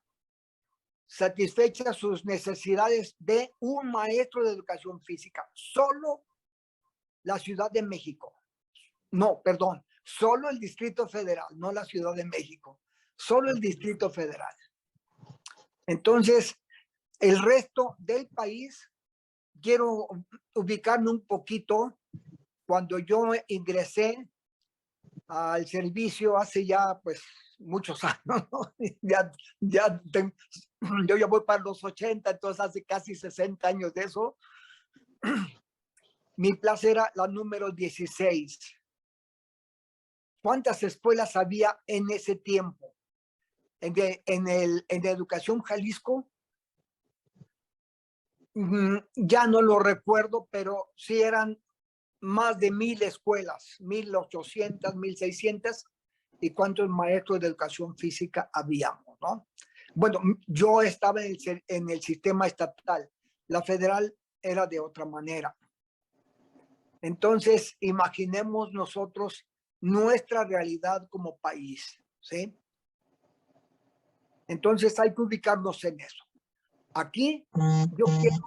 satisfechas sus necesidades de un maestro de educación física. Solo la Ciudad de México. No, perdón, solo el Distrito Federal, no la Ciudad de México. Solo el Distrito Federal. Entonces, el resto del país, quiero ubicarme un poquito. Cuando yo ingresé al servicio hace ya pues muchos años, ¿no? Yo ya voy para los 80, entonces hace casi 60 años de eso. Mi plaza era la número 16. ¿Cuántas escuelas había en ese tiempo? En Educación Jalisco, ya no lo recuerdo, pero sí eran más de 1,000 escuelas, 1,800, 1,600. ¿Y cuántos maestros de educación física habíamos, no? Bueno, yo estaba en el sistema estatal. La federal era de otra manera. Entonces, imaginemos nosotros nuestra realidad como país, ¿sí? Entonces, hay que ubicarnos en eso. Aquí, yo quiero...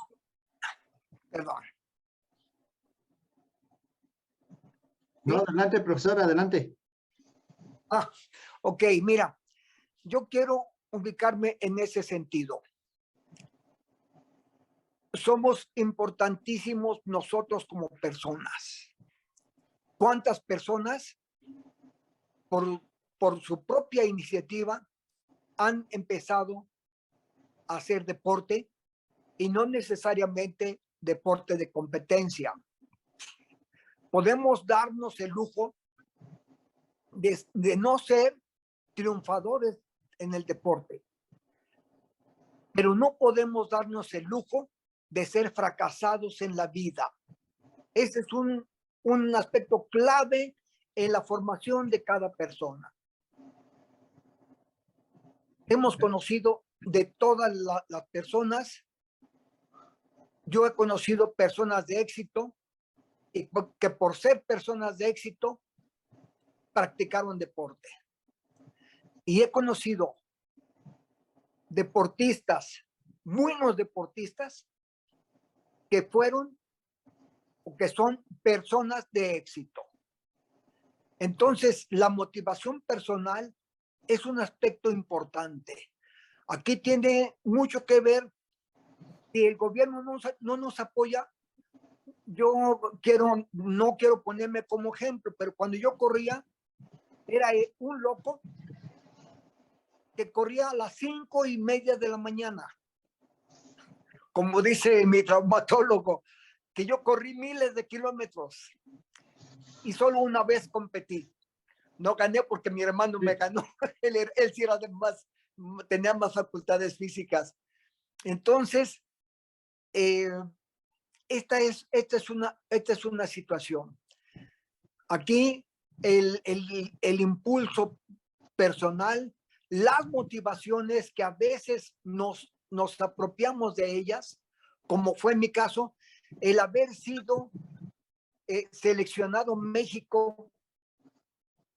Perdón. No, adelante, profesor, adelante. Ok, mira, yo quiero ubicarme en ese sentido. Somos importantísimos nosotros como personas. ¿Cuántas personas por su propia iniciativa han empezado a hacer deporte, y no necesariamente deporte de competencia? Podemos darnos el lujo de no ser triunfadores en el deporte, pero no podemos darnos el lujo de ser fracasados en la vida. Ese es un aspecto clave en la formación de cada persona. Hemos conocido de todas las personas. Yo he conocido personas de éxito y que por ser personas de éxito practicaron deporte. Y he conocido deportistas, buenos deportistas, que fueron o que son personas de éxito. Entonces, la motivación personal es un aspecto importante. Aquí tiene mucho que ver. Si el gobierno no nos apoya, yo no quiero ponerme como ejemplo, pero cuando yo corría, era un loco que corría a las 5:30 de la mañana. Como dice mi traumatólogo, que yo corrí miles de kilómetros y solo una vez competí. No gané porque mi hermano me ganó. Él sí era tenía más facultades físicas. Entonces, esta es una situación. Aquí el impulso personal, las motivaciones que a veces nos apropiamos de ellas, como fue en mi caso, el haber sido seleccionado México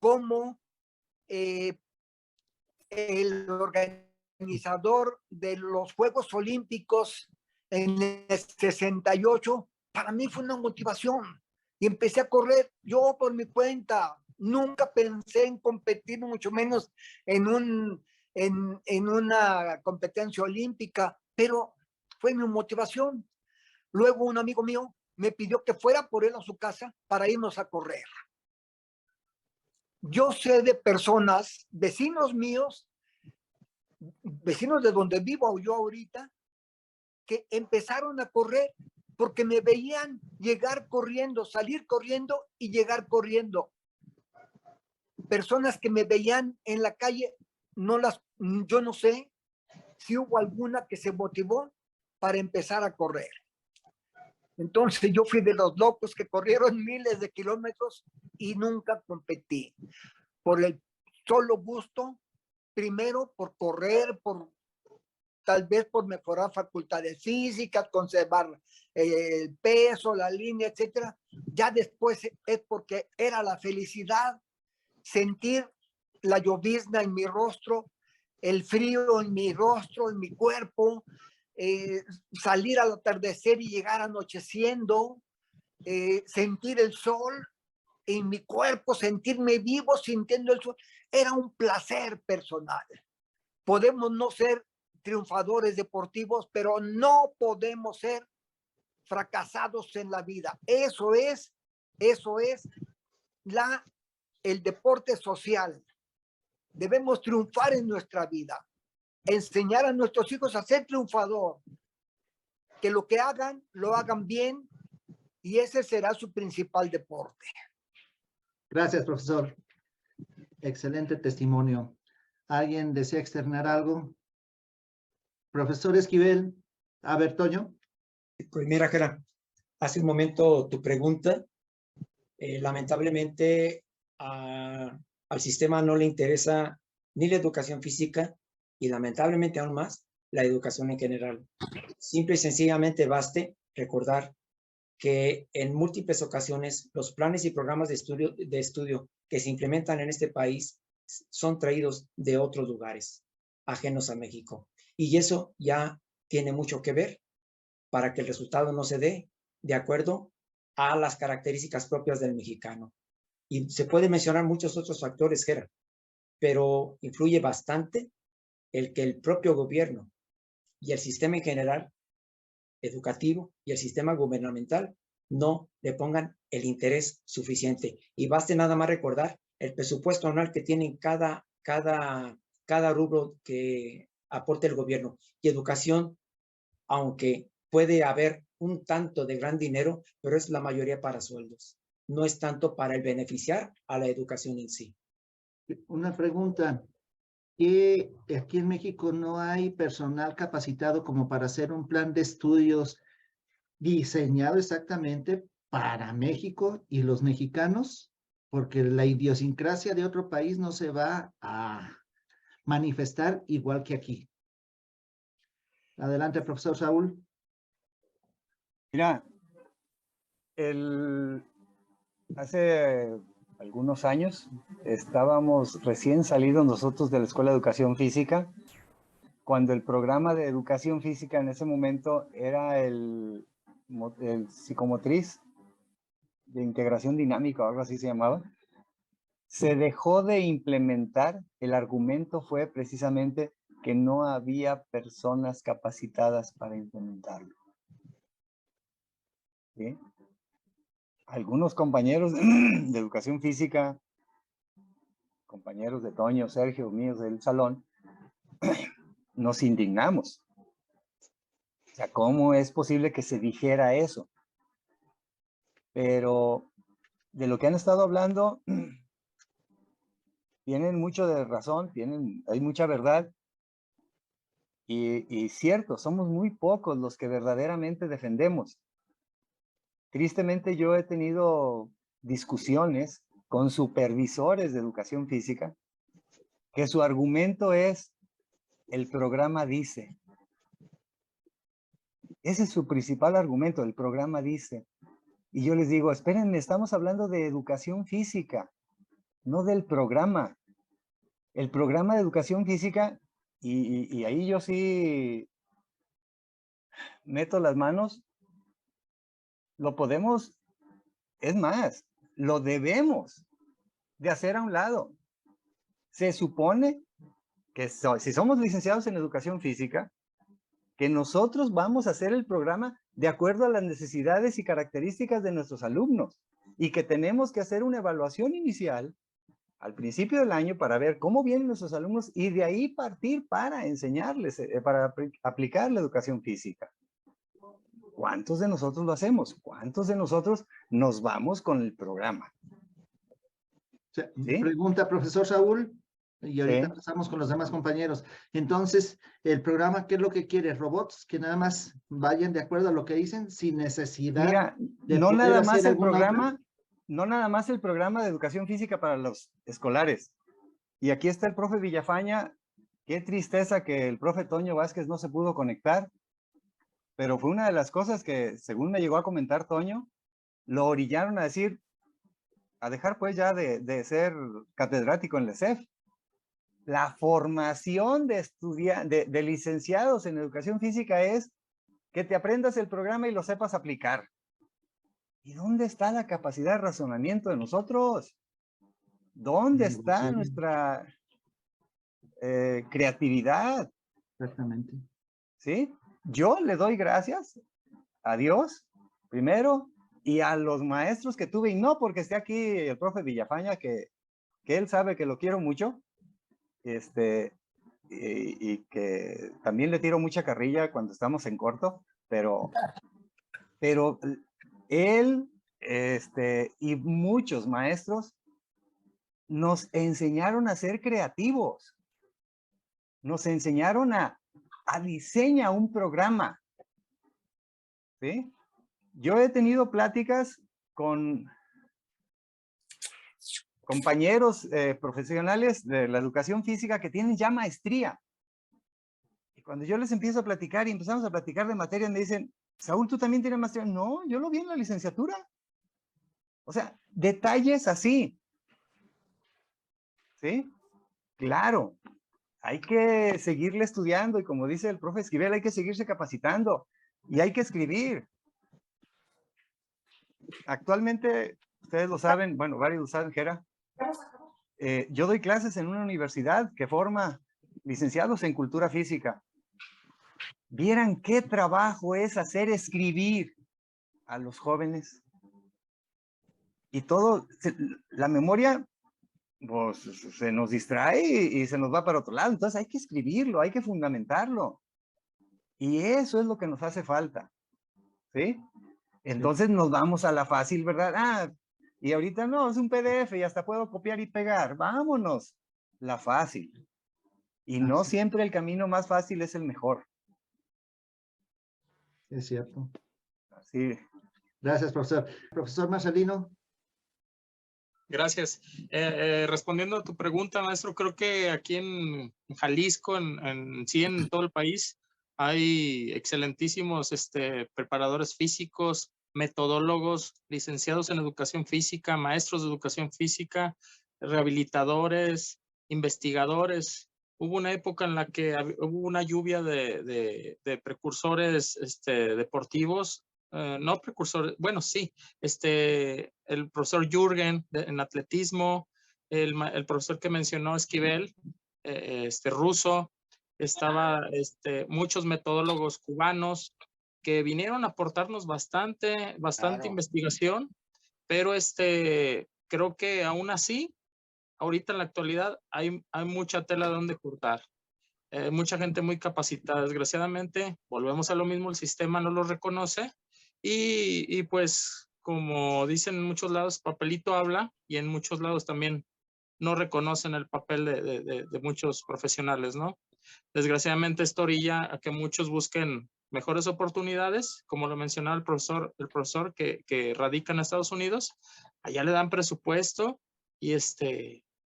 como el organizador de los Juegos Olímpicos en el 68, para mí fue una motivación. Y empecé a correr yo por mi cuenta. Nunca pensé en competir, mucho menos en una competencia olímpica, pero fue mi motivación. Luego un amigo mío me pidió que fuera por él a su casa para irnos a correr. Yo sé de personas, vecinos míos, vecinos de donde vivo yo ahorita, que empezaron a correr porque me veían llegar corriendo, salir corriendo y llegar corriendo. Personas que me veían en la calle, yo no sé si hubo alguna que se motivó para empezar a correr. Entonces yo fui de los locos que corrieron miles de kilómetros y nunca competí. Por el solo gusto, primero por correr, tal vez por mejorar facultades físicas, conservar el peso, la línea, etcétera. Ya después es porque era la felicidad, sentir la llovizna en mi rostro, el frío en mi rostro, en mi cuerpo, salir al atardecer y llegar anocheciendo, sentir el sol en mi cuerpo, sentirme vivo sintiendo el sol. Era un placer personal. Podemos no ser triunfadores deportivos, pero no podemos ser fracasados en la vida. Eso es el deporte social. Debemos triunfar en nuestra vida, enseñar a nuestros hijos a ser triunfador, que lo que hagan, lo hagan bien, y ese será su principal deporte. Gracias, profesor. Excelente testimonio. ¿Alguien desea externar algo? Profesor Esquivel. A ver, Toño. Pues mira, Gerard, hace un momento tu pregunta, lamentablemente al sistema no le interesa ni la educación física y lamentablemente aún más la educación en general. Simple y sencillamente baste recordar que en múltiples ocasiones los planes y programas de estudio que se implementan en este país son traídos de otros lugares ajenos a México. Y eso ya tiene mucho que ver para que el resultado no se dé de acuerdo a las características propias del mexicano. Y se puede mencionar muchos otros factores, Gerard, pero influye bastante el que el propio gobierno y el sistema en general educativo y el sistema gubernamental no le pongan el interés suficiente. Y baste nada más recordar el presupuesto anual que tienen cada rubro que aporte el gobierno. Y educación, aunque puede haber un tanto de gran dinero, pero es la mayoría para sueldos. No es tanto para el beneficiar a la educación en sí. Una pregunta. ¿Que aquí en México no hay personal capacitado como para hacer un plan de estudios diseñado exactamente para México y los mexicanos? Porque la idiosincrasia de otro país no se va a manifestar igual que aquí. Adelante, profesor Saúl. Mira, hace algunos años estábamos recién salidos nosotros de la Escuela de Educación Física, cuando el programa de educación física en ese momento era el psicomotriz de integración dinámica o algo así se llamaba. Se dejó de implementar, el argumento fue precisamente que no había personas capacitadas para implementarlo. ¿Sí? Algunos compañeros de educación física, compañeros de Toño, Sergio, míos del salón, nos indignamos. O sea, ¿cómo es posible que se dijera eso? Pero de lo que han estado hablando, tienen mucho de razón, hay mucha verdad. Y cierto, somos muy pocos los que verdaderamente defendemos. Tristemente yo he tenido discusiones con supervisores de educación física que su argumento es: el programa dice. Ese es su principal argumento, el programa dice. Y yo les digo, espérenme, estamos hablando de educación física, no del programa. El programa de educación física, y ahí yo sí meto las manos, lo podemos, es más, lo debemos de hacer a un lado. Se supone que si somos licenciados en educación física, que nosotros vamos a hacer el programa de acuerdo a las necesidades y características de nuestros alumnos y que tenemos que hacer una evaluación inicial al principio del año para ver cómo vienen nuestros alumnos y de ahí partir para enseñarles, para aplicar la educación física. ¿Cuántos de nosotros lo hacemos? ¿Cuántos de nosotros nos vamos con el programa? O sea, ¿Sí? Pregunta, profesor Saúl, y ahorita Sí. pasamos con los demás compañeros. Entonces, ¿el programa qué es lo que quiere? ¿Robots que nada más vayan de acuerdo a lo que dicen sin necesidad Mira, de no poder nada hacer más el alguna otra? programa, no nada más el programa de educación física para los escolares. Y aquí está el profe Villafaña. Qué tristeza que el profe Toño Vázquez no se pudo conectar, pero fue una de las cosas que, según me llegó a comentar Toño, lo orillaron a decir, a dejar pues ya de ser catedrático en la ESEF. La formación de licenciados en educación física es que te aprendas el programa y lo sepas aplicar. ¿Y dónde está la capacidad de razonamiento de nosotros? ¿Dónde está nuestra creatividad? Exactamente. ¿Sí? Yo le doy gracias a Dios, primero, y a los maestros que tuve, y no porque esté aquí el profe Villafaña, que él sabe que lo quiero mucho, y que también le tiro mucha carrilla cuando estamos en corto, pero él, y muchos maestros nos enseñaron a ser creativos, nos enseñaron a diseñar un programa, ¿sí? Yo he tenido pláticas con compañeros profesionales de la educación física que tienen ya maestría. Y cuando yo les empiezo a platicar y empezamos a platicar de materia, me dicen, Saúl, ¿tú también tienes maestría? No, yo lo vi en la licenciatura. O sea, detalles así. ¿Sí? Claro, hay que seguirle estudiando y como dice el profe Esquivel, hay que seguirse capacitando y hay que escribir. Actualmente, ustedes lo saben, bueno, varios lo saben, Gera, yo doy clases en una universidad que forma licenciados en cultura física. ¿Vieran qué trabajo es hacer escribir a los jóvenes? Y todo, la memoria, pues, se nos distrae y se nos va para otro lado. Entonces hay que escribirlo, hay que fundamentarlo. Y eso es lo que nos hace falta. ¿Sí? Entonces nos vamos a la fácil, ¿verdad? Ah, y ahorita no, es un PDF y hasta puedo copiar y pegar. Vámonos. La fácil. Y no siempre el camino más fácil es el mejor. Es cierto. Sí. Gracias, profesor. Profesor Marcelino. Gracias. Respondiendo a tu pregunta, maestro, creo que aquí en Jalisco, sí, en todo el país, hay excelentísimos preparadores físicos, metodólogos, licenciados en educación física, maestros de educación física, rehabilitadores, investigadores. Hubo una época en la que hubo una lluvia de precursores deportivos. No precursores, bueno, sí, el profesor Jürgen en atletismo, el profesor que mencionó Esquivel, ruso, estaba muchos metodólogos cubanos que vinieron a aportarnos bastante claro. Investigación, pero creo que aún así, ahorita en la actualidad hay mucha tela de donde cortar. mucha gente muy capacitada. Desgraciadamente, volvemos a lo mismo, el sistema no lo reconoce y pues, como dicen en muchos lados, papelito habla, y en muchos lados también no reconocen el papel de muchos profesionales, ¿no? Desgraciadamente esto orilla a que muchos busquen mejores oportunidades, como lo mencionaba el profesor que radica en Estados Unidos. Allá le dan presupuesto y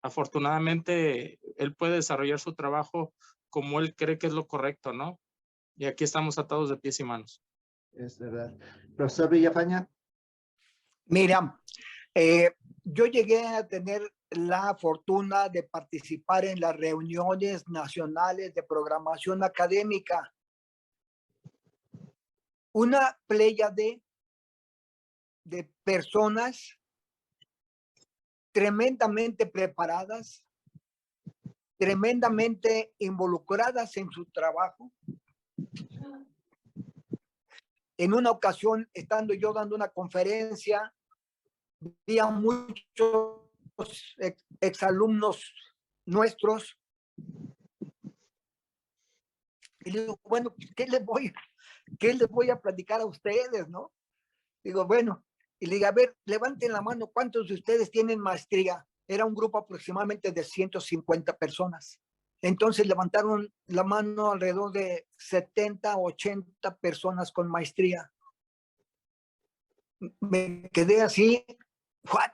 afortunadamente él puede desarrollar su trabajo como él cree que es lo correcto, ¿no? Y aquí estamos atados de pies y manos. Es verdad. Profesor Villafaña. Mira, yo llegué a tener la fortuna de participar en las reuniones nacionales de programación académica. Una pléyade de personas tremendamente preparadas, tremendamente involucradas en su trabajo. En una ocasión, estando yo dando una conferencia, vi a muchos exalumnos nuestros y le digo, bueno, ¿qué les voy a platicar a ustedes, no? Digo, bueno, y le digo, a ver, levanten la mano, ¿cuántos de ustedes tienen maestría? Era un grupo aproximadamente de 150 personas. Entonces levantaron la mano alrededor de 70, 80 personas con maestría. Me quedé así, ¿what?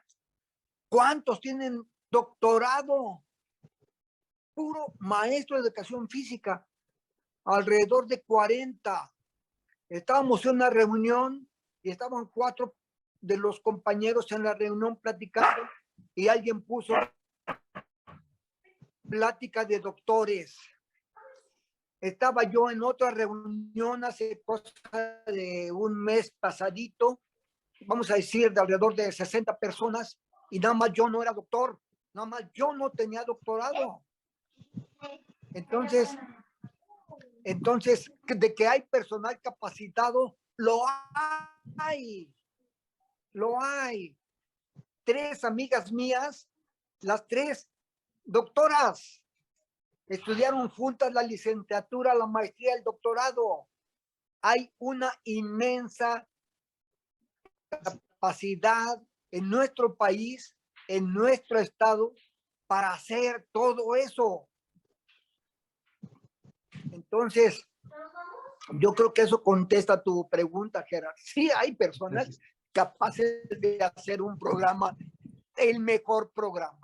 ¿Cuántos tienen doctorado? Puro maestro de educación física, alrededor de 40. Estábamos en una reunión y estaban 4 de los compañeros en la reunión platicando y alguien puso plática de doctores. Estaba yo en otra reunión hace cosa de un mes pasadito, vamos a decir de alrededor de 60 personas, y nada más yo no era doctor, nada más yo no tenía doctorado. Entonces, de que hay personal capacitado, lo hay. 3 amigas mías, las 3 doctoras, estudiaron juntas la licenciatura, la maestría, el doctorado. Hay una inmensa capacidad en nuestro país, en nuestro estado, para hacer todo eso. Entonces, yo creo que eso contesta tu pregunta, Gerard. Sí hay personas capaces de hacer un programa, el mejor programa.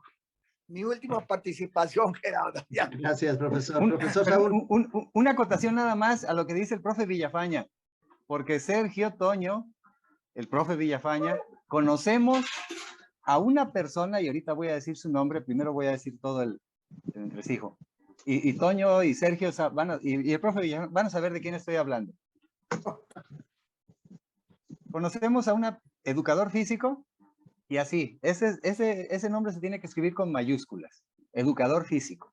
Mi última participación, Gerardo. Gracias, profesor. Profesor Saúl. Una acotación nada más a lo que dice el profe Villafaña, porque Sergio Toño, el profe Villafaña, conocemos a una persona, y ahorita voy a decir su nombre, primero voy a decir todo el entresijo. Y Toño y Sergio y el profe Villafaña van a saber de quién estoy hablando. Conocemos a un educador físico, y así, ese nombre se tiene que escribir con mayúsculas, educador físico,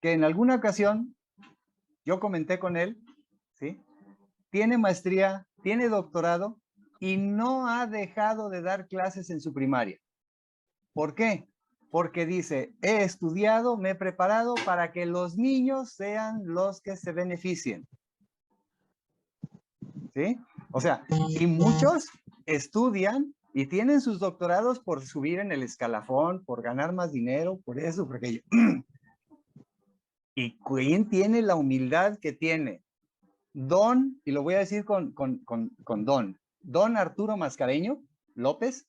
que en alguna ocasión yo comenté con él, ¿sí? Tiene maestría, tiene doctorado y no ha dejado de dar clases en su primaria. ¿Por qué? Porque dice, he estudiado, me he preparado para que los niños sean los que se beneficien. ¿Sí? O sea, y muchos estudian y tienen sus doctorados por subir en el escalafón, por ganar más dinero, por eso, porque ¿y quién tiene la humildad que tiene don, y lo voy a decir con don Arturo Mascareño López,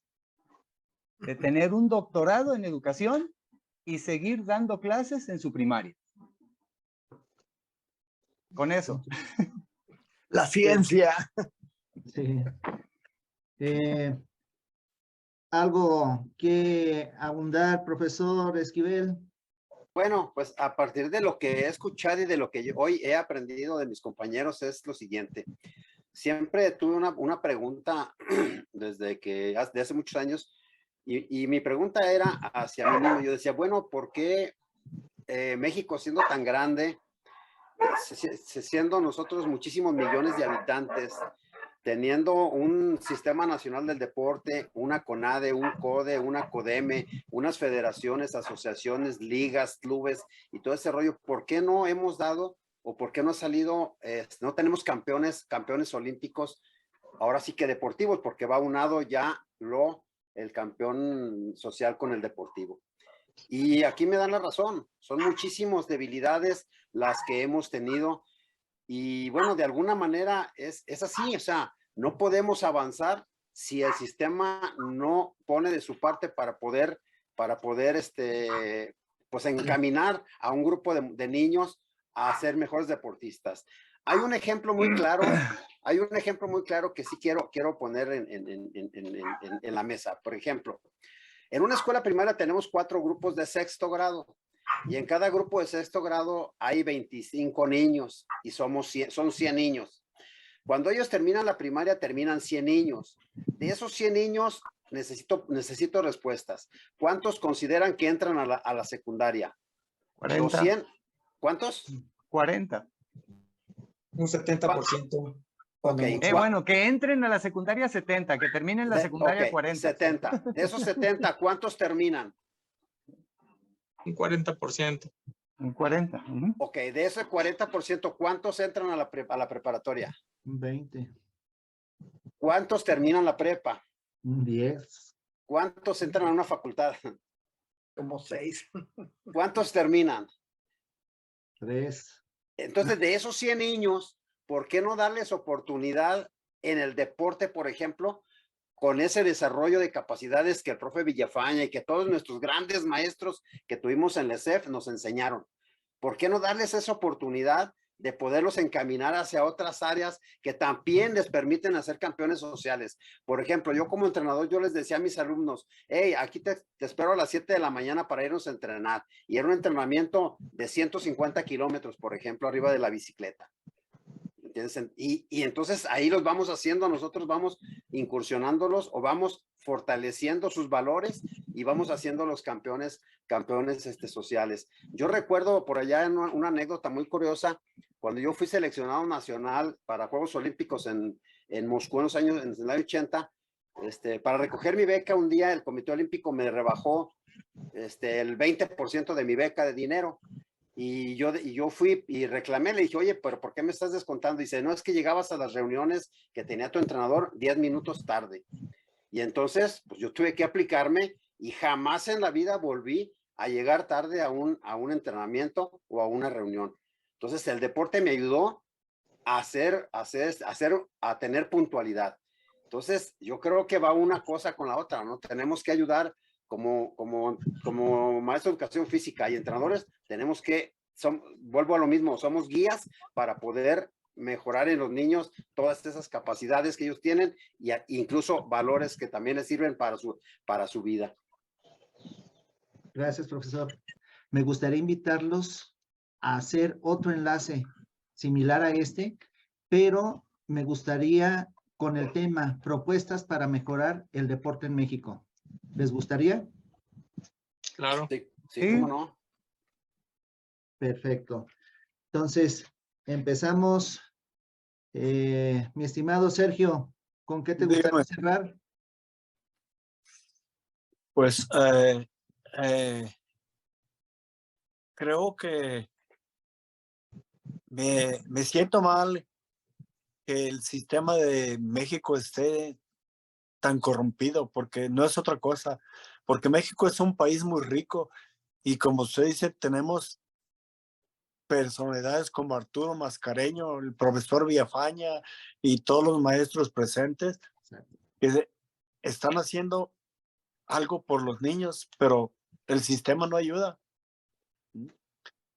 de tener un doctorado en educación y seguir dando clases en su primaria? Con eso. La ciencia. Sí. ¿Algo que abundar, profesor Esquivel? Bueno, pues a partir de lo que he escuchado y de lo que hoy he aprendido de mis compañeros es lo siguiente. Siempre tuve una pregunta desde hace muchos años y mi pregunta era hacia mí mismo. Yo decía, bueno, ¿por qué México siendo tan grande, siendo nosotros muchísimos millones de habitantes, teniendo un Sistema Nacional del Deporte, una CONADE, un CODE, una CODEME, unas federaciones, asociaciones, ligas, clubes y todo ese rollo, ¿por qué no hemos dado o por qué no ha salido, no tenemos campeones olímpicos, ahora sí que deportivos, porque va unado ya el campeón social con el deportivo? Y aquí me dan la razón, son muchísimas debilidades las que hemos tenido. Y bueno, de alguna manera es así, o sea, no podemos avanzar si el sistema no pone de su parte para poder pues encaminar a un grupo de niños a ser mejores deportistas. Hay un ejemplo muy claro que sí quiero poner en la mesa. Por ejemplo, en una escuela primaria tenemos 4 grupos de 6º grado. Y en cada grupo de 6º grado hay 25 niños y son 100 niños. Cuando ellos terminan la primaria, terminan 100 niños. De esos 100 niños, necesito respuestas. ¿Cuántos consideran que entran a la secundaria? 40. 200. ¿Cuántos? 40. Un 70%. Okay. Bueno, que entren a la secundaria 70, que terminen la secundaria 40. 70. De esos 70, ¿cuántos terminan? Un 40%. Un 40. Ok, de ese 40%, ¿cuántos entran a la preparatoria? 20. ¿Cuántos terminan la prepa? 10. ¿Cuántos entran a una facultad? Como 6. ¿Cuántos terminan? 3. Entonces, de esos 100 niños, ¿por qué no darles oportunidad en el deporte, por ejemplo, con ese desarrollo de capacidades que el profe Villafaña y que todos nuestros grandes maestros que tuvimos en la ESEF nos enseñaron? ¿Por qué no darles esa oportunidad de poderlos encaminar hacia otras áreas que también les permiten hacer campeones sociales? Por ejemplo, yo como entrenador, yo les decía a mis alumnos, hey, aquí te espero a las 7 de la mañana para irnos a entrenar. Y era un entrenamiento de 150 kilómetros, por ejemplo, arriba de la bicicleta. Y entonces ahí los vamos haciendo, nosotros vamos incursionándolos o vamos fortaleciendo sus valores y vamos haciendo los campeones sociales. Yo recuerdo por allá una anécdota muy curiosa, cuando yo fui seleccionado nacional para Juegos Olímpicos en Moscú en el año 80, para recoger mi beca, un día el Comité Olímpico me rebajó el 20% de mi beca de dinero. Y yo fui y reclamé, le dije, oye, pero ¿por qué me estás descontando? Dice, no, es que llegabas a las reuniones que tenía tu entrenador 10 minutos tarde. Y entonces, pues yo tuve que aplicarme y jamás en la vida volví a llegar tarde a un entrenamiento o a una reunión. Entonces, el deporte me ayudó a tener puntualidad. Entonces, yo creo que va una cosa con la otra, ¿no? Tenemos que ayudar como maestro de educación física y entrenadores, tenemos que, vuelvo a lo mismo, somos guías para poder mejorar en los niños todas esas capacidades que ellos tienen y incluso valores que también les sirven para su vida. Gracias, profesor. Me gustaría invitarlos a hacer otro enlace similar a este, pero me gustaría con el tema propuestas para mejorar el deporte en México. ¿Les gustaría? Claro. Sí, ¿cómo no? Perfecto. Entonces, empezamos. Mi estimado Sergio, ¿con qué te gustaría cerrar? Pues creo que me siento mal que el sistema de México esté tan corrompido, porque no es otra cosa, porque México es un país muy rico y como usted dice, tenemos personalidades como Arturo Mascareño, el profesor Villafaña y todos los maestros presentes que están haciendo algo por los niños, pero el sistema no ayuda.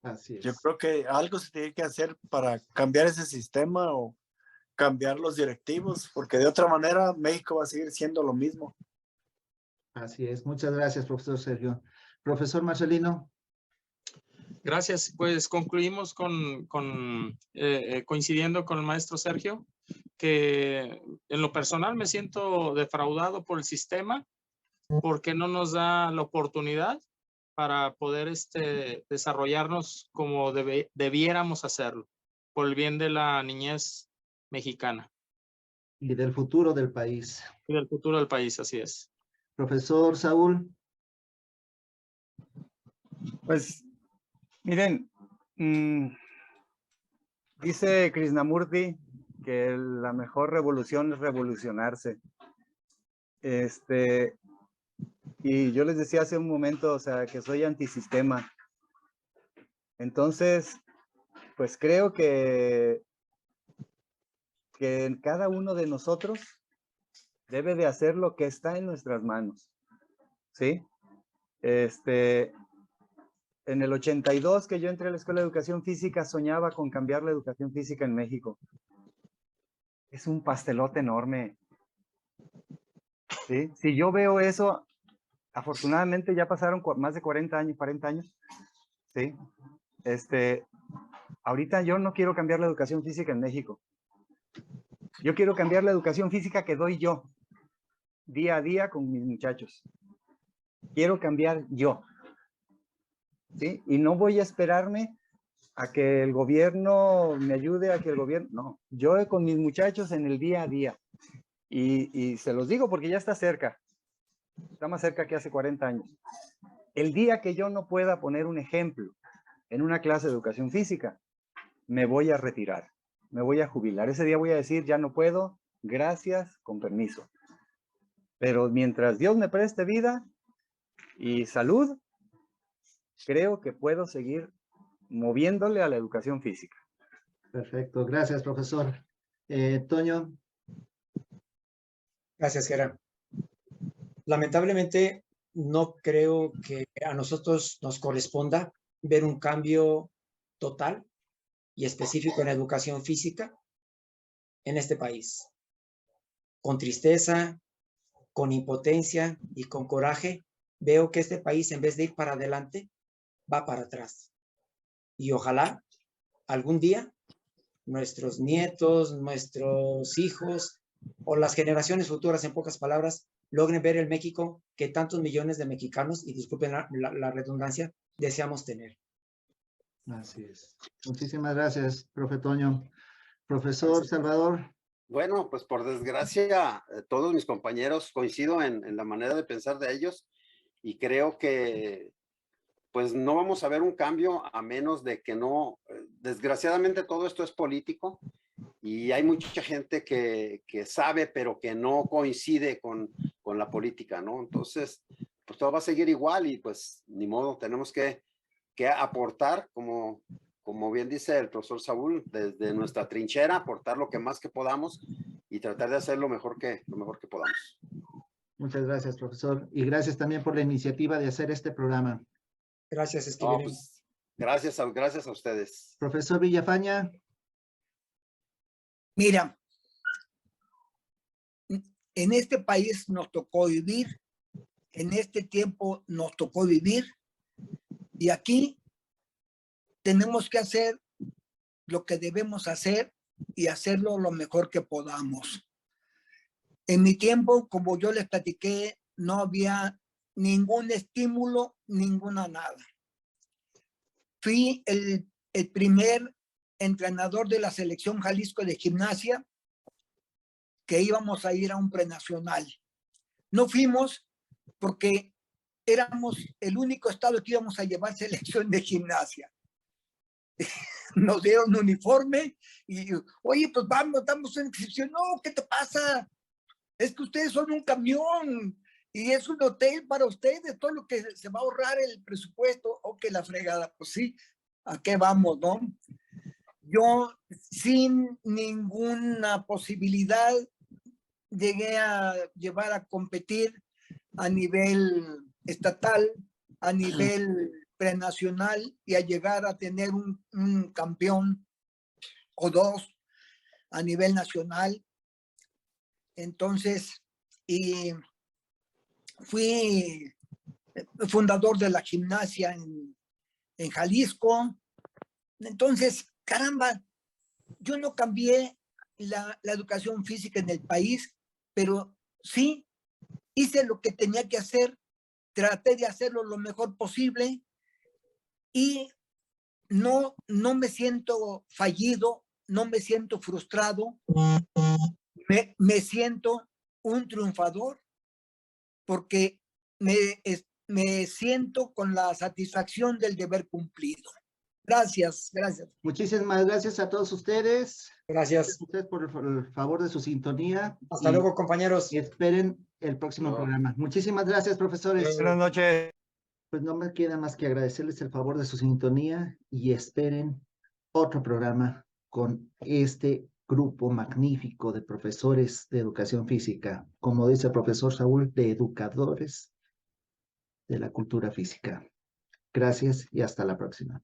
Así es. Yo creo que algo se tiene que hacer para cambiar ese sistema o cambiar los directivos, porque de otra manera México va a seguir siendo lo mismo. Así es. Muchas gracias, profesor Sergio. Profesor Marcelino. Gracias. Pues concluimos coincidiendo con el maestro Sergio, que en lo personal me siento defraudado por el sistema porque no nos da la oportunidad para poder desarrollarnos como debiéramos hacerlo, por el bien de la niñez mexicana. Y del futuro del país. y del futuro del país, así es. Profesor Saúl. Pues, miren, dice Krishnamurti que la mejor revolución es revolucionarse. Y yo les decía hace un momento, o sea, que soy antisistema. Entonces, pues creo que cada uno de nosotros debe de hacer lo que está en nuestras manos, ¿sí? En el 82 que yo entré a la Escuela de Educación Física, soñaba con cambiar la educación física en México. Es un pastelote enorme, ¿sí? Si yo veo eso, afortunadamente ya pasaron más de 40 años, ¿sí? Ahorita yo no quiero cambiar la educación física en México. Yo quiero cambiar la educación física que doy yo, día a día con mis muchachos. Quiero cambiar yo, ¿sí? Y no voy a esperarme a que el gobierno me ayude, a que el gobierno... No, yo con mis muchachos en el día a día. Y se los digo porque ya está cerca. Está más cerca que hace 40 años. El día que yo no pueda poner un ejemplo en una clase de educación física, me voy a retirar. Me voy a jubilar. Ese día voy a decir, ya no puedo, gracias, con permiso. Pero mientras Dios me preste vida y salud, creo que puedo seguir moviéndole a la educación física. Perfecto, gracias, profesor. Toño. Gracias, Gera. Lamentablemente, no creo que a nosotros nos corresponda ver un cambio total y específico en la educación física en este país. Con tristeza, con impotencia y con coraje, veo que este país, en vez de ir para adelante, va para atrás. Y ojalá algún día nuestros nietos, nuestros hijos o las generaciones futuras, en pocas palabras, logren ver el México que tantos millones de mexicanos, y disculpen la redundancia, deseamos tener. Así es. Muchísimas gracias, profe Toño. Profesor Salvador. Bueno, pues por desgracia, todos mis compañeros coincido en la manera de pensar de ellos y creo que pues no vamos a ver un cambio a menos de que no, desgraciadamente todo esto es político y hay mucha gente que sabe pero que no coincide con la política, ¿no? Entonces, pues todo va a seguir igual y pues ni modo, tenemos que aportar, como bien dice el profesor Saúl, desde nuestra trinchera, aportar lo que más que podamos y tratar de hacer lo mejor que podamos. Muchas gracias, profesor. Y gracias también por la iniciativa de hacer este programa. Gracias, No, Esquivel. pues, gracias a ustedes. Profesor Villafaña. Mira, en este país nos tocó vivir, en este tiempo nos tocó vivir, y aquí tenemos que hacer lo que debemos hacer y hacerlo lo mejor que podamos. En mi tiempo, como yo les platiqué, no había ningún estímulo, ninguna nada. Fui el primer entrenador de la selección Jalisco de gimnasia que íbamos a ir a un prenacional. No fuimos porque éramos el único estado que íbamos a llevar selección de gimnasia. Nos dieron un uniforme y, oye, pues vamos, damos una inscripción. No, ¿qué te pasa? Es que ustedes son un camión y es un hotel para ustedes, todo lo que se va a ahorrar el presupuesto. O que la fregada, pues sí, ¿a qué vamos, no? Yo, sin ninguna posibilidad, llegué a llevar a competir a nivel estatal, a nivel prenacional y a llegar a tener un campeón o dos a nivel nacional. Entonces, y fui fundador de la gimnasia en Jalisco. Entonces, caramba, yo no cambié la educación física en el país, pero sí hice lo que tenía que hacer, traté de hacerlo lo mejor posible y no me siento fallido, no me siento frustrado, Me siento un triunfador porque me siento con la satisfacción del deber cumplido. Gracias, gracias. Muchísimas gracias a todos ustedes. Gracias. A ustedes por el favor de su sintonía. Hasta y luego, compañeros. esperen el próximo programa. Muchísimas gracias, profesores. Buenas noches. Pues no me queda más que agradecerles el favor de su sintonía y esperen otro programa con este grupo magnífico de profesores de educación física, como dice el profesor Saúl, de educadores de la cultura física. Gracias y hasta la próxima.